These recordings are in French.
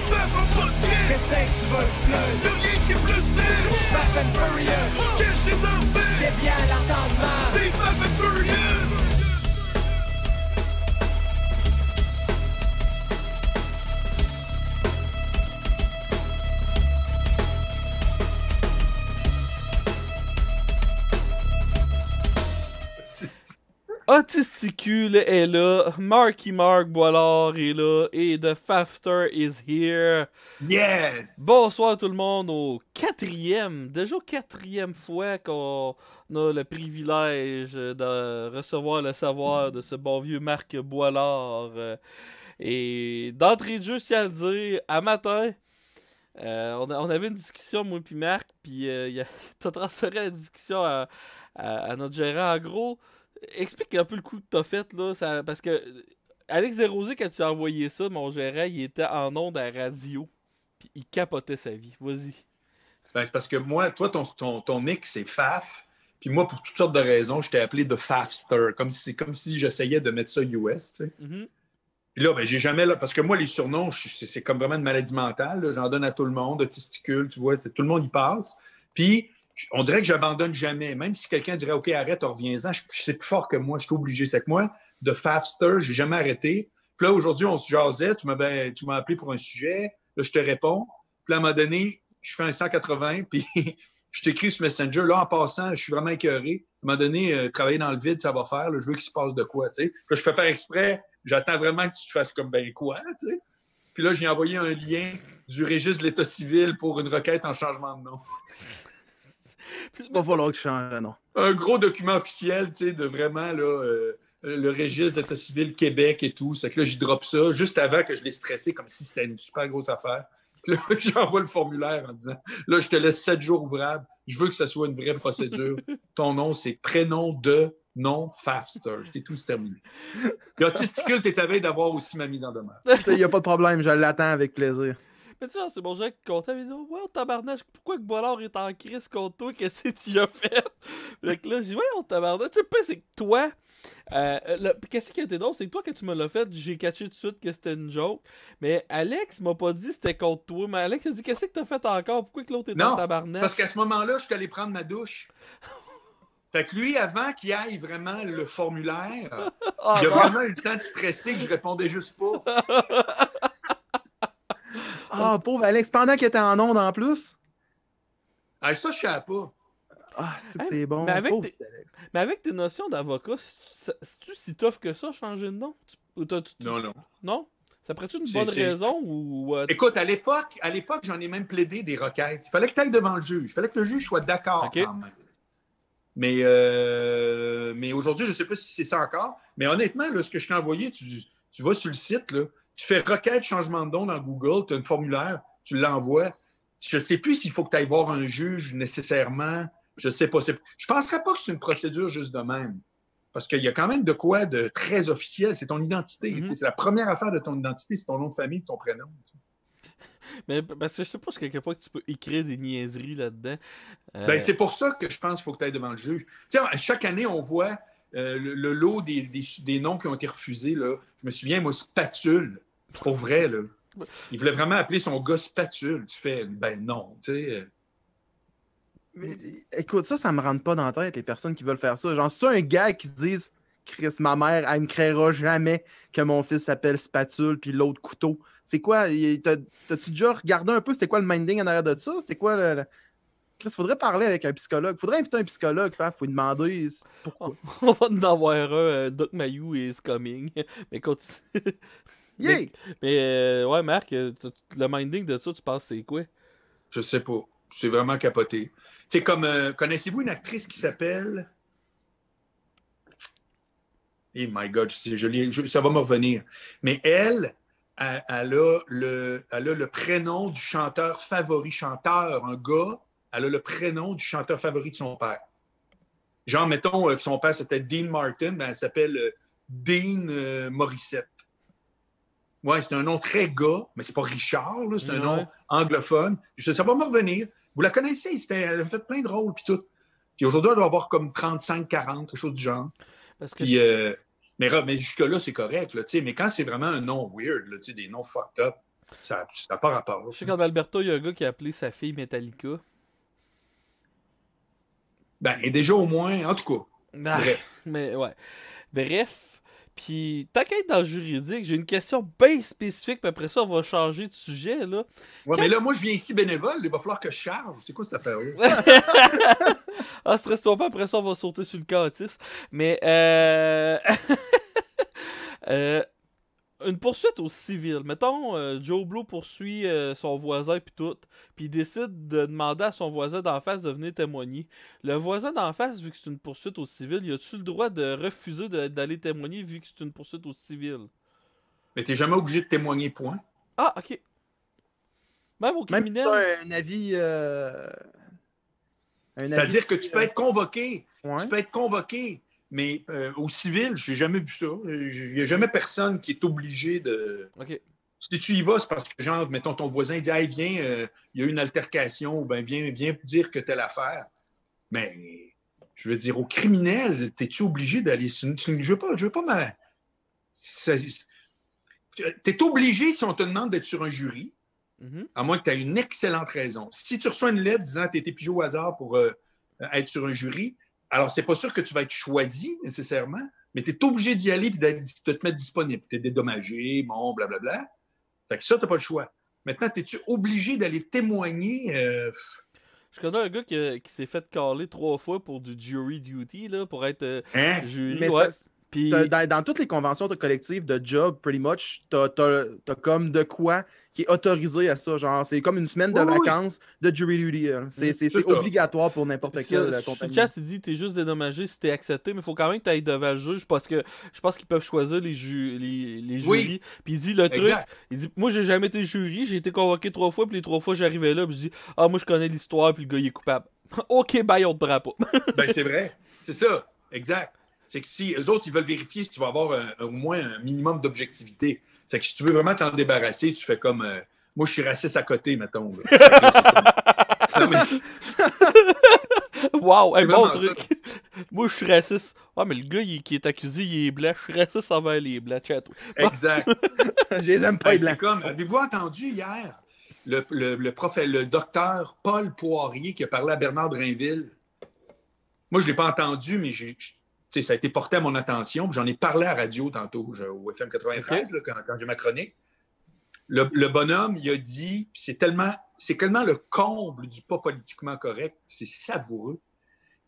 Les femmes ont pas de crise. Qu'est-ce que tu veux plus? Y'a rien qui est plus vite. Fast and Furious. Qu'est-ce que t'en fais? C'est bien l'entendement. C'est Fast and Furious. Autisticule est là, Marky Mark Boilard est là, et The Fafter is here. Yes! Bonsoir tout le monde au déjà quatrième fois qu'on a le privilège de recevoir le savoir de ce bon vieux Marc Boilard. Et d'entrée de jeu, je tiens à le dire, à matin, on avait une discussion, moi puis Marc, puis t'as transféré la discussion à notre gérant. En gros, explique un peu le coup que t'as fait, là, parce que Alex Desrosiers, quand tu as envoyé ça, mon gérant, il était en onde à radio, puis il capotait sa vie. Vas-y. Ben, c'est parce que moi, toi, ton nick, c'est Faf, puis moi, pour toutes sortes de raisons, je t'ai appelé The Fafster, comme si j'essayais de mettre ça US, tu sais. Mm-hmm. Puis là, ben, j'ai jamais, là, parce que moi, les surnoms, c'est comme vraiment une maladie mentale, là. J'en donne à tout le monde, testicule, tu vois, tout le monde y passe. Puis, on dirait que j'abandonne jamais. Même si quelqu'un dirait « OK, arrête, reviens-en », c'est plus fort que moi, je suis obligé. C'est que moi, de Fafster, j'ai jamais arrêté. Puis là, aujourd'hui, on se jasait, tu m'as appelé pour un sujet, là, je te réponds. Puis là, à un moment donné, je fais un 180, puis je t'écris sur Messenger. Là, en passant, je suis vraiment écœuré. À un moment donné, travailler dans le vide, ça va faire. Là, je veux qu'il se passe de quoi, tu sais. Là, je fais pas exprès. J'attends vraiment que tu te fasses comme « Ben quoi », tu sais. Puis là, j'ai envoyé un lien du registre de l'État civil pour une requête en changement de nom. Il va falloir que je change, non. Un gros document officiel, tu sais, de vraiment, là, le registre d'État civil Québec et tout. C'est que là, j'y drop ça juste avant que je l'ai stressé comme si c'était une super grosse affaire. Puis là, j'envoie le formulaire en disant, là, je te laisse 7 jours ouvrables. Je veux que ce soit une vraie procédure. Ton nom, c'est prénom de nom Fafster. C'était tout, c'est terminé. Puis Autisticule, t'es à veille d'avoir aussi ma mise en demeure. Il n'y a pas de problème, je l'attends avec plaisir. Mais tu sais, c'est mon gérant qui comptait, il dit « Ouais, tabarnage, pourquoi que Boilard est en crise contre toi? Qu'est-ce que tu as fait? » Fait que là, j'ai dit « Ouais, on tabarnage. » Tu sais, c'est que toi, qu'est-ce qui a été drôle? C'est que toi, quand tu me l'as fait, j'ai catché tout de suite que c'était une joke. Mais Alex m'a pas dit que c'était contre toi. Mais Alex a dit « Qu'est-ce que t'as fait encore? Pourquoi que l'autre est en tabarnak? » Non, parce qu'à ce moment-là, je suis allé prendre ma douche. Fait que lui, avant qu'il aille vraiment le formulaire, il a vraiment eu le temps de stresser que je répondais juste pas. Ah, pauvre Alex, pendant qu'il était en onde en plus. Ah, ça, je savais pas. Ah, c'est bon. Mais avec, pauvre tes... Alex. mais avec tes notions d'avocat, c'est-tu si tough que ça, changer de nom? Non. Non? Ça prend-tu une bonne raison ou... Écoute, à l'époque, j'en ai même plaidé des requêtes. Il fallait que tu ailles devant le juge. Il fallait que le juge soit d'accord quand même. Mais aujourd'hui, je ne sais pas si c'est ça encore. Mais honnêtement, là, ce que je t'ai envoyé, tu vas sur le site, là, tu fais requête changement de nom dans Google, tu as un formulaire, tu l'envoies. Je ne sais plus s'il faut que tu ailles voir un juge nécessairement. Je ne sais pas. Je ne penserais pas que c'est une procédure juste de même. Parce qu'il y a quand même de quoi de très officiel. C'est ton identité. Mm-hmm. C'est la première affaire de ton identité, c'est ton nom de famille et ton prénom. Mais parce que je sais pas si quelque part que tu peux écrire des niaiseries là-dedans. Ben, c'est pour ça que je pense qu'il faut que tu ailles devant le juge. T'sais, chaque année, on voit le lot des noms qui ont été refusés. Là. Je me souviens, moi, Spatule. Pour vrai, là. Il voulait vraiment appeler son gars Spatule. Tu fais, ben non, tu sais. Mais, écoute, ça me rentre pas dans la tête, les personnes qui veulent faire ça. Genre, c'est un gars qui se disent, Chris, ma mère, elle me créera jamais que mon fils s'appelle Spatule puis l'autre couteau. C'est quoi? T'as-tu déjà regardé un peu c'était quoi le minding en arrière de ça? C'était quoi le... Chris, faudrait parler avec un psychologue. Faudrait inviter un psychologue. Faut lui demander pourquoi. On va en avoir un. Doc Mayou is coming. Mais continue. Yeah! Mais ouais, Marc, le minding de ça, tu penses c'est quoi? Je sais pas. C'est vraiment capoté. Tu sais, comme... connaissez-vous une actrice qui s'appelle... Oh my God, ça va me revenir. Mais elle a le prénom du chanteur favori. Un gars, elle a le prénom du chanteur favori de son père. Genre, mettons que son père s'appelle Dean Martin, ben, elle s'appelle Dean Morissette. Ouais, c'est un nom très gars, mais c'est pas Richard, là, c'est un nom anglophone. Ça va me revenir. Vous la connaissez, elle a fait plein de rôles, puis tout. Puis aujourd'hui, elle doit avoir comme 35, 40, quelque chose du genre. Parce que mais jusque-là, c'est correct, là, mais quand c'est vraiment un nom weird, là, des noms fucked up. Ça n'a pas rapport. Je sais qu'en Alberta, il y a un gars qui a appelé sa fille Metallica. Ben, et déjà au moins, en tout cas. Ah, Bref. mais ouais. Bref. Puis, tant qu'à être dans le juridique, j'ai une question bien spécifique, puis après ça, on va changer de sujet, là. Ouais, Quand- mais là, moi, je viens ici bénévole, il va falloir que je charge. C'est quoi cette affaire-là? Ah, stresse-toi pas, après ça, on va sauter sur le calice. Mais, une poursuite au civil. Mettons, Joe Blow poursuit son voisin puis tout, puis il décide de demander à son voisin d'en face de venir témoigner. Le voisin d'en face, vu que c'est une poursuite au civil, y a-tu le droit de refuser d'aller témoigner vu que c'est une poursuite au civil? Mais t'es jamais obligé de témoigner, point. Ah, ok. Même au Même si criminel. t'as un avis. C'est-à-dire que tu peux être convoqué. Ouais. Tu peux être convoqué. Mais au civil, j'ai jamais vu ça. Il n'y a jamais personne qui est obligé de. Ok. Si tu y vas, c'est parce que, genre, mettons, ton voisin dit, hey, viens, il y a eu une altercation, ou bien viens dire que telle affaire. Mais, je veux dire, au criminel, es-tu obligé d'aller. Je veux pas ma. T'es obligé, si on te demande d'être sur un jury, Mhm. à moins que tu aies une excellente raison. Si tu reçois une lettre disant que tu été pigé au hasard pour être sur un jury, alors c'est pas sûr que tu vas être choisi nécessairement, mais tu es obligé d'y aller et de te mettre disponible. Tu es dédommagé, bon, blablabla. Fait que ça, tu n'as pas le choix. Maintenant, es-tu obligé d'aller témoigner? Je connais un gars qui s'est fait caler 3 fois pour du jury duty, là, pour être Hein? jury. Mais Ouais. c'est Puis, dans toutes les conventions collectives de job, pretty much, t'as comme de quoi qui est autorisé à ça. Genre, c'est comme une semaine de Oui, oui. vacances de jury duty. Hein. C'est C'est ça. obligatoire pour n'importe quelle sur compagnie. le chat, il dit t'es juste dédommagé si t'es accepté, mais il faut quand même que t'ailles devant le juge parce que je pense qu'ils peuvent choisir les jurys. Oui. Puis il dit le truc, Exact. il dit moi j'ai jamais été jury, j'ai été convoqué 3 fois, puis les 3 fois j'arrivais là, puis je dis ah moi je connais l'histoire, puis le gars il est coupable. Ok, bye, on te prend pas. Ben, c'est vrai. C'est ça. Exact. C'est que si eux autres, ils veulent vérifier si tu vas avoir au moins un minimum d'objectivité. C'est que si tu veux vraiment t'en débarrasser, tu fais comme. Moi, je suis raciste à côté, mettons. Là. Fait que là, c'est comme- Non, mais- Wow, un C'est bon vraiment truc. Moi je suis raciste. Ah mais le gars qui est accusé, il est blanc, je suis raciste envers les blancs, chat. Exact. Je les aime pas, les C'est blancs. comme. Avez-vous entendu hier le docteur Paul Poirier qui a parlé à Bernard Drinville? Moi, je ne l'ai pas entendu, mais tu sais, ça a été porté à mon attention. Puis j'en ai parlé à la radio tantôt, au FM 93, là, quand j'ai ma chronique. Le bonhomme, il a dit, puis c'est tellement le comble du pas politiquement correct, c'est savoureux.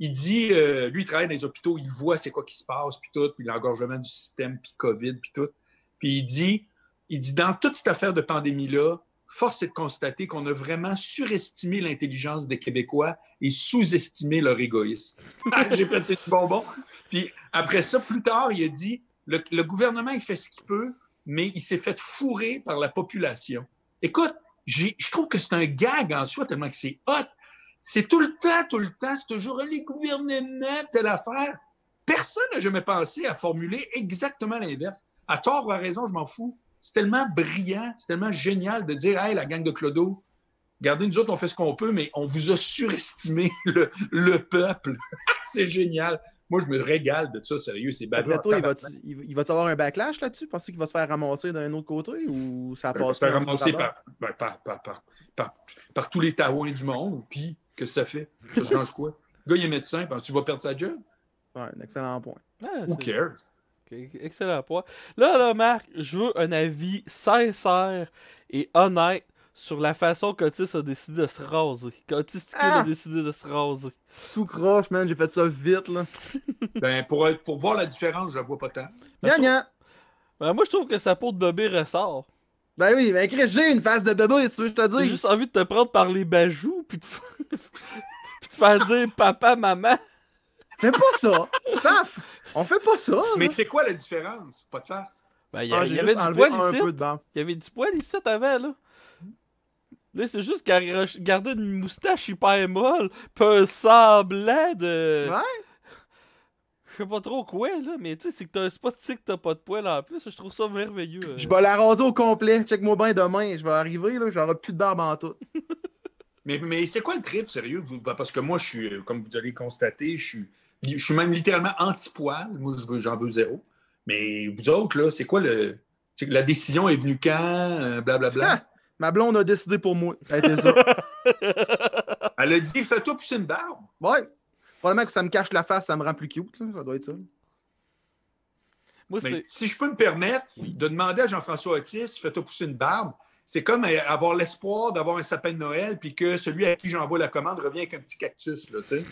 Il dit, lui, il travaille dans les hôpitaux, il voit c'est quoi qui se passe, puis tout, puis l'engorgement du système, puis COVID, puis tout. Puis il dit, dans toute cette affaire de pandémie-là, force est de constater qu'on a vraiment surestimé l'intelligence des Québécois et sous-estimé leur égoïsme. J'ai fait du bonbon. Puis après ça, plus tard, il a dit, le gouvernement, il fait ce qu'il peut, mais il s'est fait fourrer par la population. Écoute, je trouve que c'est un gag en soi, tellement que c'est hot. C'est tout le temps, c'est toujours les gouvernements, telle affaire. Personne n'a jamais pensé à formuler exactement l'inverse. À tort ou à raison, je m'en fous. C'est tellement brillant, c'est tellement génial de dire « Hey, la gang de Clodo, regardez, nous autres, on fait ce qu'on peut, mais on vous a surestimé le peuple. » C'est génial. Moi, je me régale de ça, sérieux. C'est Après bad. toi, il va-tu avoir un backlash là-dessus? Penses-tu qu'il va se faire ramasser d'un autre côté ou ça Il va passe? se faire ramasser par tous les taouins du monde. Puis, qu'est-ce que ça fait? Ça change quoi? Le gars, il est médecin. Penses-tu qu'il va perdre sa job? Ouais, un excellent point. Ah, Who cares? Excellent point. Là, Marc, je veux un avis sincère et honnête sur la façon qu'Otis a décidé de se raser. Qu'Otis a décidé de se raser. Tout croche, man, j'ai fait ça vite, là. Ben, pour voir la différence, je la vois pas tant. Gna. Ben, moi, je trouve que sa peau de bébé ressort. Ben oui, ben Chris, j'ai une face de bébé, c'est ce que je te J'ai dis. juste envie de te prendre par les bajoux puis de faire dire papa, maman. Fais pas ça. Paf! On fait pas ça. Mais là. c'est quoi la différence? Pas de farce. Ben, il y J'ai avait juste du enlevé poil un ici. peu de barbe. Il y avait du poil ici avant, là. Là, c'est juste qu'il a gardé une moustache hyper molle, pis un semblant de... Ouais. Je sais pas trop quoi, là, mais tu sais, c'est que t'as un spot ici que t'as pas de poil en plus. Je trouve ça merveilleux. Je vais la raser au complet. Check-moi bien demain. Je vais arriver, là, j'aurai plus de barbe en tout. Mais c'est quoi le trip, sérieux? Parce que moi, je suis, comme vous allez constater, je suis même littéralement anti-poil. Moi, j'en veux zéro. Mais vous autres, là, c'est quoi la décision est venue quand? Blablabla. Ma blonde a décidé pour moi. Ça a été ça. Elle a dit, fais-toi pousser une barbe. Ouais. Probablement que ça me cache la face, ça me rend plus cute. Là. Ça doit être ça. Moi, Mais c'est. si je peux me permettre de demander à Jean-François Otis, fais-toi pousser une barbe, c'est comme avoir l'espoir d'avoir un sapin de Noël puis que celui à qui j'envoie la commande revient avec un petit cactus, là, tu sais.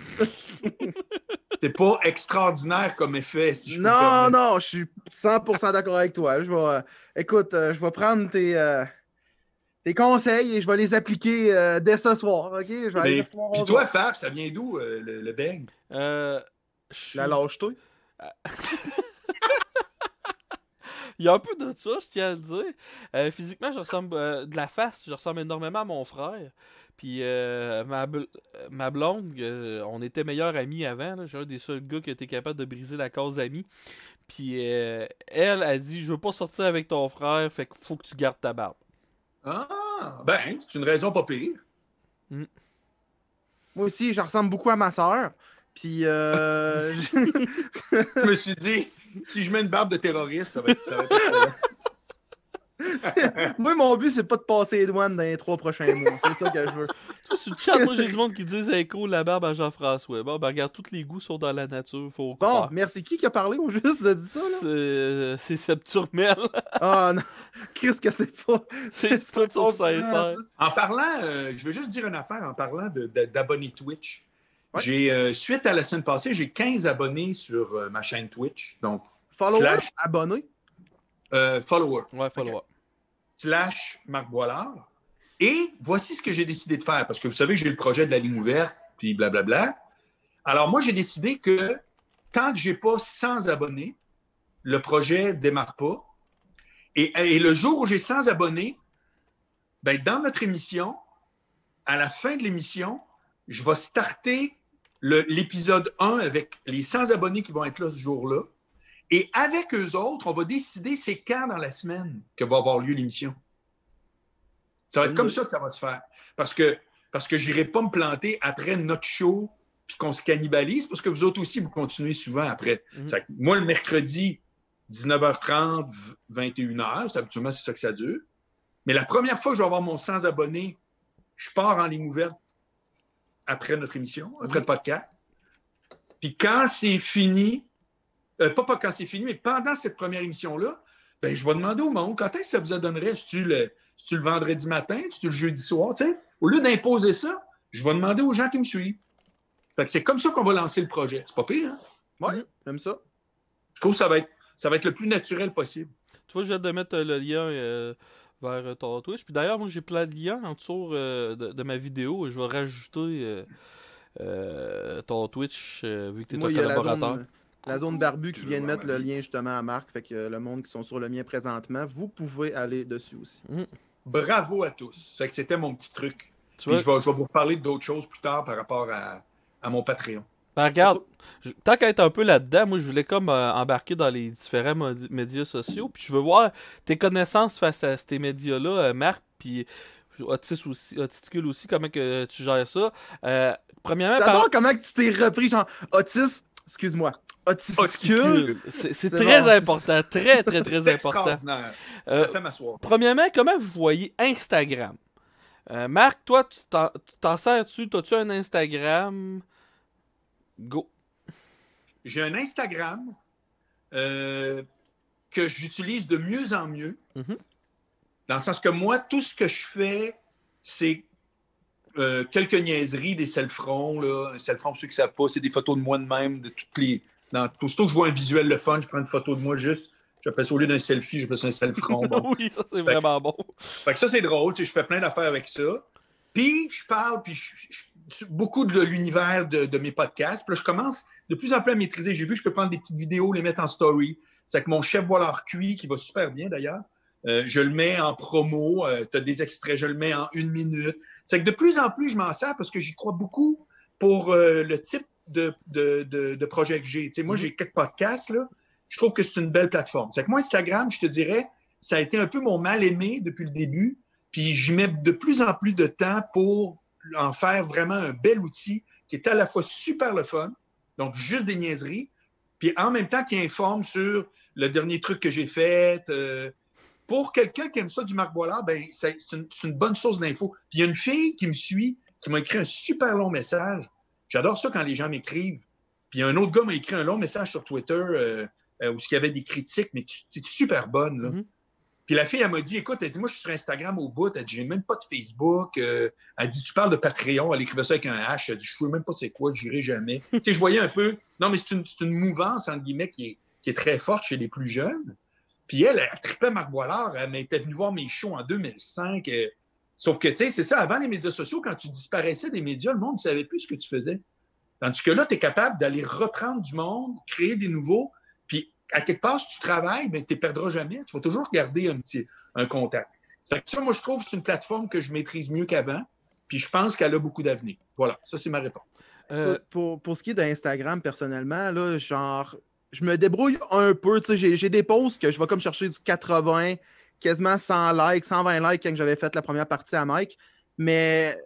C'est pas extraordinaire comme effet, si je peux me Non, permettre. non, je suis 100% d'accord avec toi. Écoute, je vais prendre tes conseils et je vais les appliquer dès ce soir, OK? Je vais aller Mais, chercher mon puis rasoir. toi, Faf, ça vient d'où, le beigne? Je suis- La lâche-toi. Il y a un peu de ça, je tiens à le dire. Physiquement, je ressemble de la face, je ressemble énormément à mon frère. Puis ma blonde, on était meilleurs amis avant. Là. J'ai un des seuls gars qui a été capable de briser la cause amie. Puis elle a dit, je veux pas sortir avec ton frère, fait qu'il faut que tu gardes ta barbe. Ah, ben, c'est une raison pas pire. Moi aussi, je ressemble beaucoup à ma sœur. Puis, Je me suis dit, si je mets une barbe de terroriste, ça va être excellent. moi, mon but, c'est pas de passer les douanes dans les 3 prochains mois. C'est ça que je veux. Toi, sur le chat, moi j'ai du monde qui disent hey, cool la barbe à Jean-François. Bon, ben regarde, tous les goûts sont dans la nature, faut Bon, croire. merci. Qui a parlé au juste de dire ça, là? C'est Septurmel. Ah non. Qu'est-ce que c'est pas? C'est tout sauf sincère. En parlant, je veux juste dire une affaire en parlant d'abonnés Twitch. Ouais. Suite à la semaine passée, j'ai 15 abonnés sur ma chaîne Twitch. Donc, Follower, Slash- abonné. follower, Ouais, faut le voir. / Marc Boilard. Et voici ce que j'ai décidé de faire, parce que vous savez que j'ai le projet de la ligne ouverte, puis blablabla. Alors, moi, j'ai décidé que tant que je n'ai pas 100 abonnés, le projet ne démarre pas. Et le jour où j'ai 100 abonnés, ben, dans notre émission, à la fin de l'émission, je vais starter l'épisode 1 avec les 100 abonnés qui vont être là ce jour-là. Et avec eux autres, on va décider c'est quand dans la semaine que va avoir lieu l'émission. Ça va être comme ça que ça va se faire. Parce que je n'irai pas me planter après notre show puis qu'on se cannibalise, parce que vous autres aussi, vous continuez souvent après. Fait que moi, le mercredi, 19h30, 21h, habituellement, c'est ça que ça dure. Mais la première fois que je vais avoir mon 100 abonnés, je pars en ligne ouverte après notre émission, après le podcast. Puis quand c'est fini, pas quand c'est fini, mais pendant cette première émission-là, ben, je vais demander au monde quand est-ce que ça vous donnerait, si tu le vendredi matin, si tu le jeudi soir, tu sais, au lieu d'imposer ça, je vais demander aux gens qui me suivent. Fait que c'est comme ça qu'on va lancer le projet. C'est pas pire, hein? Ouais, j'aime ça. Je trouve que ça va être le plus naturel possible. Tu vois, je viens de mettre le lien vers ton Twitch. Puis d'ailleurs, moi j'ai plein de liens en dessous de ma vidéo et je vais rajouter ton Twitch vu que tu es Moi, un il y a collaborateur. la zone barbu qui vient de mettre le lien justement à Marc. Fait que le monde qui sont sur le mien présentement, vous pouvez aller dessus aussi. Bravo à tous. C'est que c'était mon petit truc. Tu Puis vois? je vais vous reparler d'autres choses plus tard par rapport à mon Patreon. Ben, regarde, tant qu'à être un peu là-dedans, moi je voulais comme embarquer dans les différents médias sociaux. Puis je veux voir tes connaissances face à ces médias-là, Marc. Puis Autisticule aussi, comment que tu gères ça. Premièrement, J'adore comment que tu t'es repris, genre, Otis, excuse-moi, Autisticule. C'est très bon. important, très, très, très C'est important. extraordinaire. Euh, Ça fait m'asseoir. Premièrement, comment vous voyez Instagram? Marc, toi, tu t'en sers-tu? T'as-tu un Instagram? Go. J'ai un Instagram que j'utilise de mieux en mieux. Mhm. Dans le sens que moi, tout ce que je fais, c'est quelques niaiseries, des selfrons. Un selfron, pour ceux qui ne savent pas, c'est des photos de moi de même. Aussitôt que je vois un visuel le fun, je prends une photo de moi juste. J'appelle ça au lieu d'un selfie, j'appelle ça un selfron. Bon. Oui, ça c'est vraiment bon. Fait que ça, c'est drôle. Je fais plein d'affaires avec ça. Puis, je parle, puis beaucoup de l'univers de mes podcasts. Puis là, je commence de plus en plus à maîtriser. J'ai vu que je peux prendre des petites vidéos, les mettre en story. C'est avec mon chef Boilard cuit, qui va super bien d'ailleurs. Je le mets en promo. Tu as des extraits, je le mets en 1 minute. C'est que de plus en plus, je m'en sers parce que j'y crois beaucoup pour le type de projet que j'ai. Tu sais, moi, j'ai 4 podcasts, là. Je trouve que c'est une belle plateforme. C'est que moi, Instagram, je te dirais, ça a été un peu mon mal-aimé depuis le début. Puis je mets de plus en plus de temps pour en faire vraiment un bel outil qui est à la fois super le fun, donc juste des niaiseries, puis en même temps qui informe sur le dernier truc que j'ai fait, pour quelqu'un qui aime ça du Marc Boilard, ben, c'est une bonne source d'infos. Puis il y a une fille qui me suit, qui m'a écrit un super long message. J'adore ça quand les gens m'écrivent. Puis un autre gars m'a écrit un long message sur Twitter où il y avait des critiques, mais c'est super bonne, là. Puis la fille, elle m'a dit, écoute, elle dit, moi, je suis sur Instagram au bout. Elle dit, j'ai même pas de Facebook. Elle dit, tu parles de Patreon. Elle écrivait ça avec un H. Elle dit, je ne sais même pas c'est quoi, je n'irai jamais. Tu sais, je voyais un peu. Non, mais c'est une mouvance, entre guillemets, qui est très forte chez les plus jeunes. Puis elle trippait Marc Boilard. Elle était venue voir mes shows en 2005. Sauf que, tu sais, c'est ça, avant les médias sociaux, quand tu disparaissais des médias, le monde ne savait plus ce que tu faisais. Tandis que là, tu es capable d'aller reprendre du monde, créer des nouveaux. Puis, à quelque part, si tu travailles, ben, tu ne perdras jamais. Tu vas toujours garder un contact. Fait que ça, moi, je trouve que c'est une plateforme que je maîtrise mieux qu'avant. Puis, je pense qu'elle a beaucoup d'avenir. Voilà, ça, c'est ma réponse. Pour ce qui est d'Instagram, personnellement, là, genre, je me débrouille un peu. J'ai des posts que je vais comme chercher du 80, quasiment 100 likes, 120 likes quand j'avais fait la première partie à Mike. Mais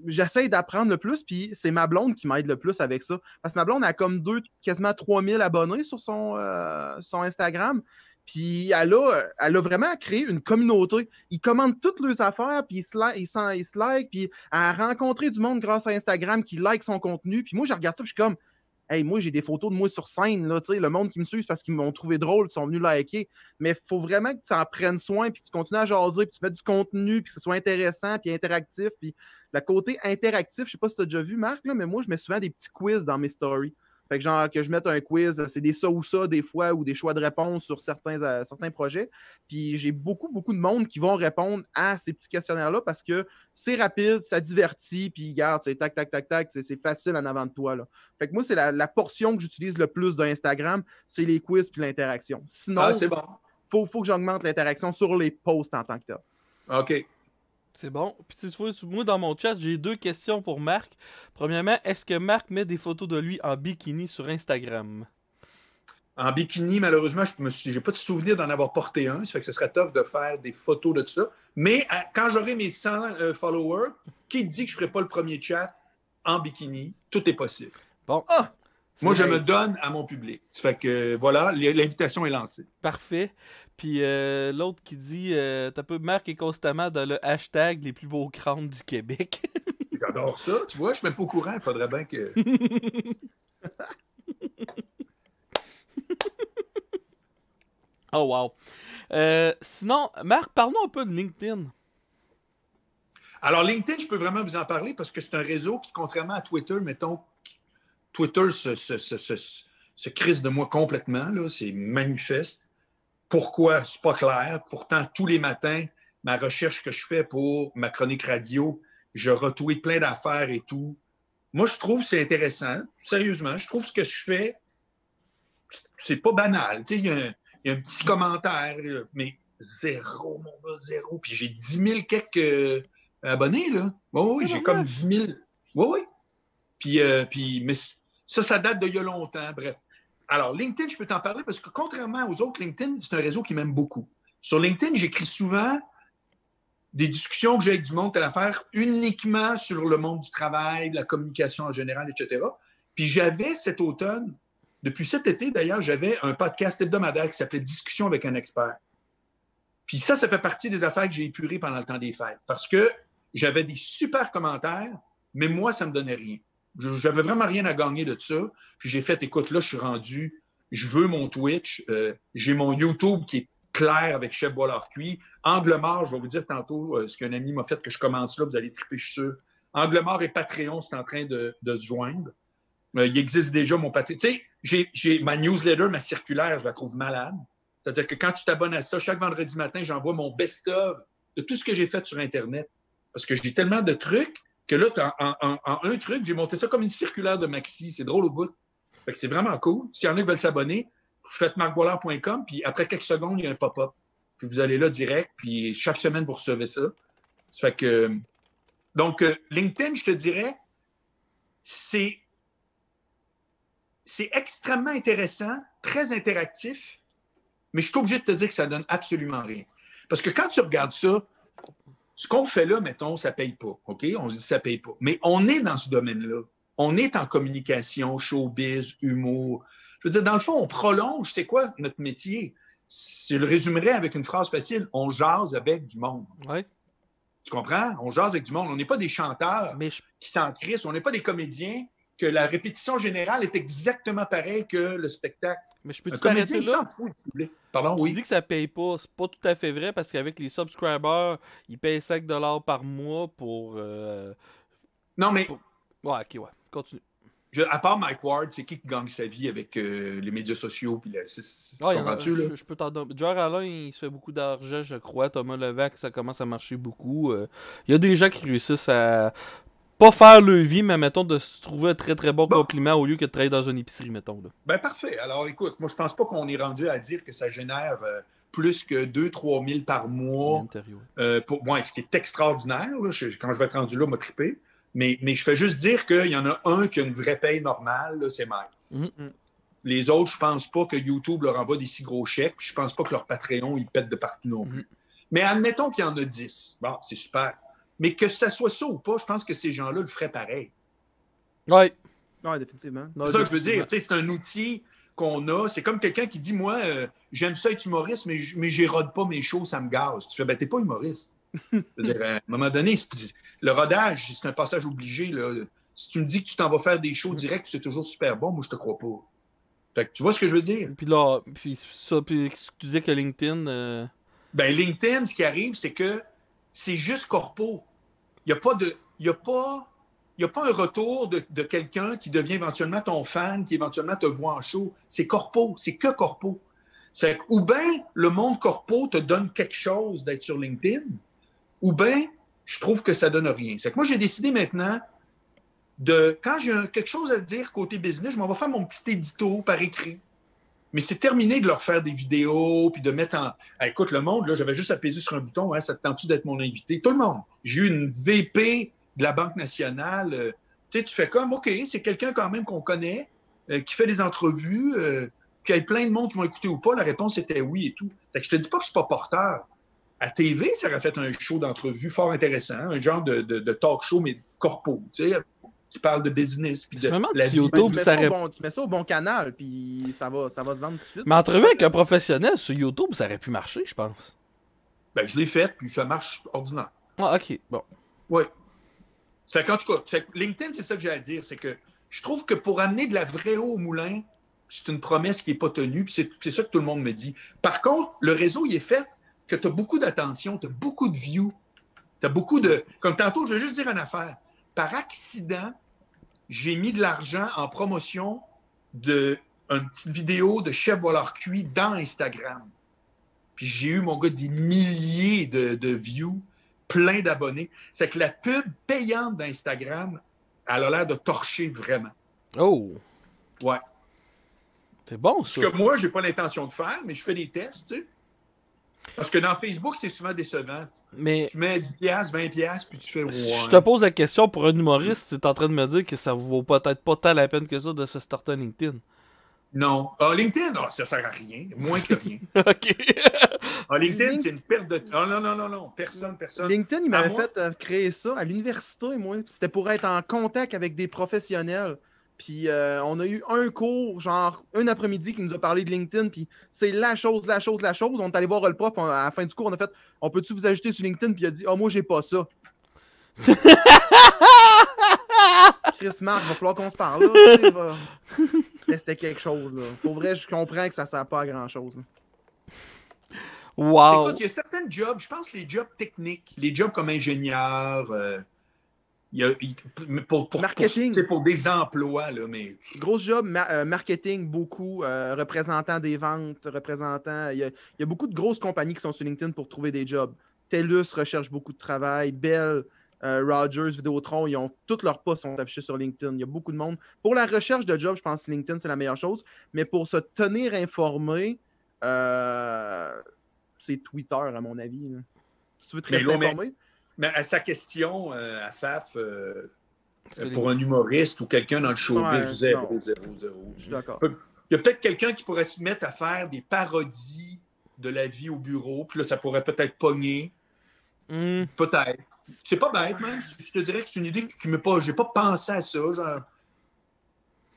j'essaie d'apprendre le plus, puis c'est ma blonde qui m'aide le plus avec ça. Parce que ma blonde a comme quasiment 3000 abonnés sur son Instagram. Puis elle a vraiment créé une communauté. Ils commandent toutes leurs affaires, puis ils se like, puis elle a rencontré du monde grâce à Instagram qui like son contenu. Puis moi, je regarde ça, puis je suis comme, hey, moi, j'ai des photos de moi sur scène, là, le monde qui me suit, c'est parce qu'ils m'ont trouvé drôle, ils sont venus liker. Mais il faut vraiment que tu en prennes soin, puis que tu continues à jaser, puis tu mets du contenu, puis que ce soit intéressant, puis interactif. Puis le côté interactif, je sais pas si tu as déjà vu, Marc, là, mais moi, je mets souvent des petits quiz dans mes stories. Fait que genre, que je mette un quiz, c'est des ça ou ça, des fois, ou des choix de réponse sur certains projets. Puis j'ai beaucoup de monde qui vont répondre à ces petits questionnaires-là parce que c'est rapide, ça divertit, puis regarde, c'est tac, tac, tac, tac, c'est facile en avant de toi, là. Fait que moi, c'est la portion que j'utilise le plus d'Instagram, c'est les quiz puis l'interaction. Sinon, c'est bon. Faut que j'augmente l'interaction sur les posts en tant que tel. OK. C'est bon. Puis tu vois, moi, dans mon chat, j'ai 2 questions pour Marc. Premièrement, est-ce que Marc met des photos de lui en bikini sur Instagram? En bikini, malheureusement, je n'ai pas de souvenir d'en avoir porté un. Ça fait que ce serait tough de faire des photos de tout ça. Mais quand j'aurai mes 100 followers, qui dit que je ne ferai pas le premier chat en bikini? Tout est possible. Bon. Moi, je me donne à mon public. Ça fait que, voilà, l'invitation est lancée. Parfait. Puis l'autre qui dit, Marc est constamment dans le hashtag les plus beaux crânes du Québec. J'adore ça. Tu vois, je ne suis même pas au courant. Il faudrait bien que... Oh, wow. Sinon, Marc, parlons un peu de LinkedIn. Alors, LinkedIn, je peux vraiment vous en parler parce que c'est un réseau qui, contrairement à Twitter, mettons, Twitter se crisse de moi complètement. Là, c'est manifeste. Pourquoi? C'est pas clair. Pourtant, tous les matins, ma recherche que je fais pour ma chronique radio, je retweet plein d'affaires et tout. Moi, je trouve que c'est intéressant. Sérieusement, je trouve ce que je fais, c'est pas banal. Tu sais, il y a un petit commentaire, mais zéro, mon gars, zéro. Puis j'ai 10 000 quelques abonnés, là. Oui, j'ai comme 10 000. Oui. Puis, mais ça date d'il y a longtemps. Bref. Alors, LinkedIn, je peux t'en parler parce que contrairement aux autres, LinkedIn, c'est un réseau qui m'aime beaucoup. Sur LinkedIn, j'écris souvent des discussions que j'ai avec du monde, telle affaire, uniquement sur le monde du travail, de la communication en général, etc. Puis j'avais cet automne, depuis cet été d'ailleurs, j'avais un podcast hebdomadaire qui s'appelait Discussion avec un expert. Puis ça fait partie des affaires que j'ai épurées pendant le temps des fêtes parce que j'avais des super commentaires, mais moi, ça ne me donnait rien. J'avais vraiment rien à gagner de ça. Puis j'ai fait, écoute, là, je suis rendu, je veux mon Twitch, j'ai mon YouTube qui est clair avec Chef Boilard-Cuit. Angle mort, je vais vous dire tantôt ce qu'un ami m'a fait que je commence là, vous allez triper, je suis sûr. Angle mort et Patreon, c'est en train de se joindre. Il existe déjà mon Patreon. Tu sais, j'ai ma newsletter, ma circulaire, je la trouve malade. C'est-à-dire que quand tu t'abonnes à ça, chaque vendredi matin, j'envoie mon best-of de tout ce que j'ai fait sur Internet. Parce que j'ai tellement de trucs que là, en un truc, j'ai monté ça comme une circulaire de Maxi. C'est drôle au bout. Fait que c'est vraiment cool. S'il y en a qui veulent s'abonner, vous faites marcboilard.com, puis après quelques secondes, il y a un pop-up. Puis vous allez là direct, puis chaque semaine, vous recevez ça. Ça fait que... Donc, LinkedIn, je te dirais, c'est extrêmement intéressant, très interactif, mais je suis obligé de te dire que ça donne absolument rien. Parce que quand tu regardes ça, ce qu'on fait là, mettons, ça ne paye pas. OK? On se dit que ça ne paye pas. Mais on est dans ce domaine-là. On est en communication, showbiz, humour. Je veux dire, dans le fond, on prolonge. C'est quoi notre métier? je le résumerais avec une phrase facile, on jase avec du monde. Ouais. Tu comprends? On jase avec du monde. On n'est pas des chanteurs Mais qui s'en crissent. On n'est pas des comédiens que la répétition générale est exactement pareille que le spectacle. je peux Un tout arrêter comédien, il là. s'en fout du public. Pardon, Tu oui. dis que ça paye pas. C'est pas tout à fait vrai parce qu'avec les subscribers, ils payent 5$ par mois pour. Non, mais Ouais, ok, ouais. Continue. à part Mike Ward, c'est qui gagne sa vie avec les médias sociaux? Puis Ah, comprends-tu, là? je peux t'en donner. Joe Allen, il se fait beaucoup d'argent, je crois. Thomas Levac, ça commence à marcher beaucoup. Il y a des gens qui réussissent à pas faire le vie, mais mettons de se trouver un très très bon compliment au lieu que de travailler dans une épicerie, mettons. Là. Ben parfait. Alors écoute, moi je pense pas qu'on est rendu à dire que ça génère plus que 2-3 000 par mois. Pour moi, ce qui est extraordinaire, là, quand je vais être rendu là, m'a trippé. Mais je fais juste dire qu'il y en a un qui a une vraie paye normale, là, c'est Mike. Mm-hmm. Les autres, je pense pas que YouTube leur envoie des si gros chèques, puis je pense pas que leur Patreon, ils pètent de partout non plus. Mais admettons qu'il y en a 10. Bon, c'est super. Mais que ça soit ça ou pas, je pense que ces gens-là le feraient pareil. Ouais. Ouais, définitivement. C'est ça que je veux dire. C'est un outil qu'on a. C'est comme quelqu'un qui dit, moi, j'aime ça être humoriste, mais j'érode pas mes shows, ça me gaze. Tu fais, ben t'es pas humoriste. C'est-à-dire, à un moment donné, le rodage, c'est un passage obligé. Là. Si tu me dis que tu t'en vas faire des shows directs, c'est toujours super bon, moi, je te crois pas. Fait que tu vois ce que je veux dire? Puis là, puis tu disais que LinkedIn... Ben, LinkedIn, ce qui arrive, c'est que c'est juste corpo. Il n'y a pas un retour de quelqu'un qui devient éventuellement ton fan, qui éventuellement te voit en show. C'est corpo, c'est que corpo. C'est ou bien le monde corpo te donne quelque chose d'être sur LinkedIn, ou bien je trouve que ça donne rien. C'est que moi, j'ai décidé maintenant quand j'ai quelque chose à dire côté business, je m'en vais faire mon petit édito par écrit. Mais c'est terminé de leur faire des vidéos puis de mettre en... Ah, écoute, le monde, là, j'avais juste à peser sur un bouton, hein, ça te tente-tu d'être mon invité? Tout le monde. J'ai eu une VP de la Banque nationale. Tu sais, tu fais comme, OK, c'est quelqu'un quand même qu'on connaît, qui fait des entrevues, qu'il y ait plein de monde qui vont écouter ou pas. La réponse était oui et tout. C'est que je te dis pas que c'est pas porteur. À TV, ça aurait fait un show d'entrevue fort intéressant, un genre de talk show, mais corpo, tu sais, qui parle de business. Puis de la vie. YouTube, tu mets ça au bon canal, puis ça va se vendre tout de suite. Mais entrevue avec un professionnel sur YouTube, ça aurait pu marcher, je pense. Ben, je l'ai fait, puis ça marche ordinaire. Ah, OK, bon. Oui. Ça fait qu'en tout cas, LinkedIn, c'est ça que j'ai à dire, c'est que je trouve que pour amener de la vraie eau au moulin, c'est une promesse qui n'est pas tenue, puis c'est ça que tout le monde me dit. Par contre, le réseau, il est fait que tu as beaucoup d'attention, tu as beaucoup de views, tu as beaucoup de... Comme tantôt, je vais juste dire une affaire. Par accident, j'ai mis de l'argent en promotion d'une petite vidéo de Chef Boilard cuit dans Instagram. Puis j'ai eu, mon gars, des milliers de views, plein d'abonnés. C'est que la pub payante d'Instagram, elle a l'air de torcher vraiment. Oh! Ouais. C'est bon, ça. Ce que moi, j'ai pas l'intention de faire, mais je fais des tests, tu sais. Parce que dans Facebook, c'est souvent décevant. Mais... Tu mets 10$, 20$, puis tu fais... Ouais. Je te pose la question pour un humoriste, tu es en train de me dire que ça vaut peut-être pas tant la peine que ça de se starter un LinkedIn. Non. LinkedIn, ça sert à rien. Moins que rien. OK. LinkedIn, c'est une perte de... Oh, non. Personne. LinkedIn, il m'avait fait créer ça à l'université, moi. C'était pour être en contact avec des professionnels. Puis on a eu un cours, genre un après-midi, qui nous a parlé de LinkedIn. Puis c'est la chose. On est allé voir le prof. À la fin du cours, on a fait, on peut-tu vous ajouter sur LinkedIn? Puis il a dit, moi, j'ai pas ça. Chris Marc, va falloir qu'on se parle. Là, c'était quelque chose. Là. Pour vrai, je comprends que ça sert pas à grand-chose. Là. Wow! Écoute, il y a certains jobs, je pense les jobs techniques, les jobs comme ingénieur... pour marketing. Pour des emplois, là, mais... Gros job, marketing, beaucoup. Représentant des ventes, représentant... Il y a beaucoup de grosses compagnies qui sont sur LinkedIn pour trouver des jobs. TELUS recherche beaucoup de travail. Bell, Rogers, Vidéotron, ils ont tous leurs postes sont affichés sur LinkedIn. Il y a beaucoup de monde. Pour la recherche de jobs, je pense que LinkedIn, c'est la meilleure chose. Mais pour se tenir informé, c'est Twitter, à mon avis. Là. Si tu veux te rester informé... Mais à sa question, à Faf, pour un humoriste ou quelqu'un dans le showbiz, zéro. Je suis d'accord. Il y a peut-être quelqu'un qui pourrait se mettre à faire des parodies de la vie au bureau, puis là, ça pourrait peut-être pogner. Peut-être. C'est pas bête, même. Je te dirais que c'est une idée qui me pas... J'ai pas pensé à ça, genre...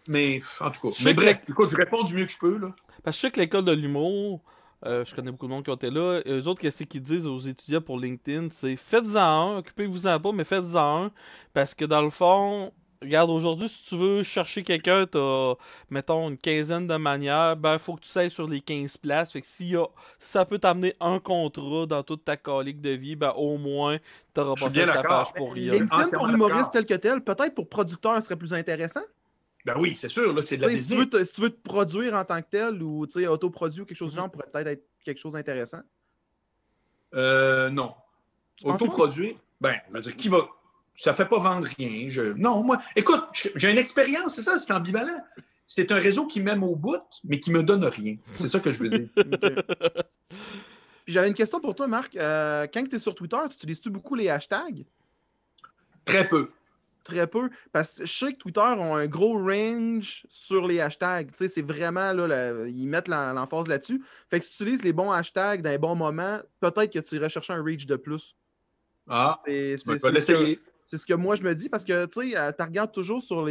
Mais, en tout cas. Mais bref, écoute, je réponds du mieux que je peux, là. Parce que je sais que l'école de l'humour... Je connais beaucoup de monde qui ont été là. Eux autres, qu'est-ce qu'ils disent aux étudiants pour LinkedIn? C'est faites-en un, occupez-vous-en pas, mais faites-en un. Parce que dans le fond, regarde, aujourd'hui, si tu veux chercher quelqu'un, t'as, mettons, une quinzaine de manières, ben, faut que tu ailles sur les 15 places. Fait que si ça peut t'amener un contrat dans toute ta calique de vie, ben, au moins, t'auras Je pas suis fait bien ta d'accord. page pour rien. Les- LinkedIn entièrement pour humoriste d'accord. tel que tel, peut-être pour producteur, ce serait plus intéressant. Ben oui, c'est sûr, là, c'est de la Tu sais, business. si tu veux te produire en tant que tel ou autoproduit ou quelque chose du genre pourrait peut-être être quelque chose d'intéressant. Non. Tu penses Autoproduire, ben, je veux dire, qui va. Ça fait pas vendre rien. Non, moi, écoute, j'ai une expérience, c'est ça, c'est ambivalent. C'est un réseau qui m'aime au bout, mais qui me donne rien. C'est ça que je veux dire. Ok. Puis j'avais une question pour toi, Marc. Quand tu es sur Twitter, tu utilises-tu beaucoup les hashtags? Très peu. Très peu. Parce que je sais que Twitter ont un gros range sur les hashtags. Tu sais, c'est vraiment, là, ils mettent l'emphase là-dessus. Fait que si tu utilises les bons hashtags dans les bons moments, peut-être que tu irais chercher un reach de plus. Ah, C'est je vais l'essayer. c'est ce que moi je me dis parce que tu sais, tu regardes toujours sur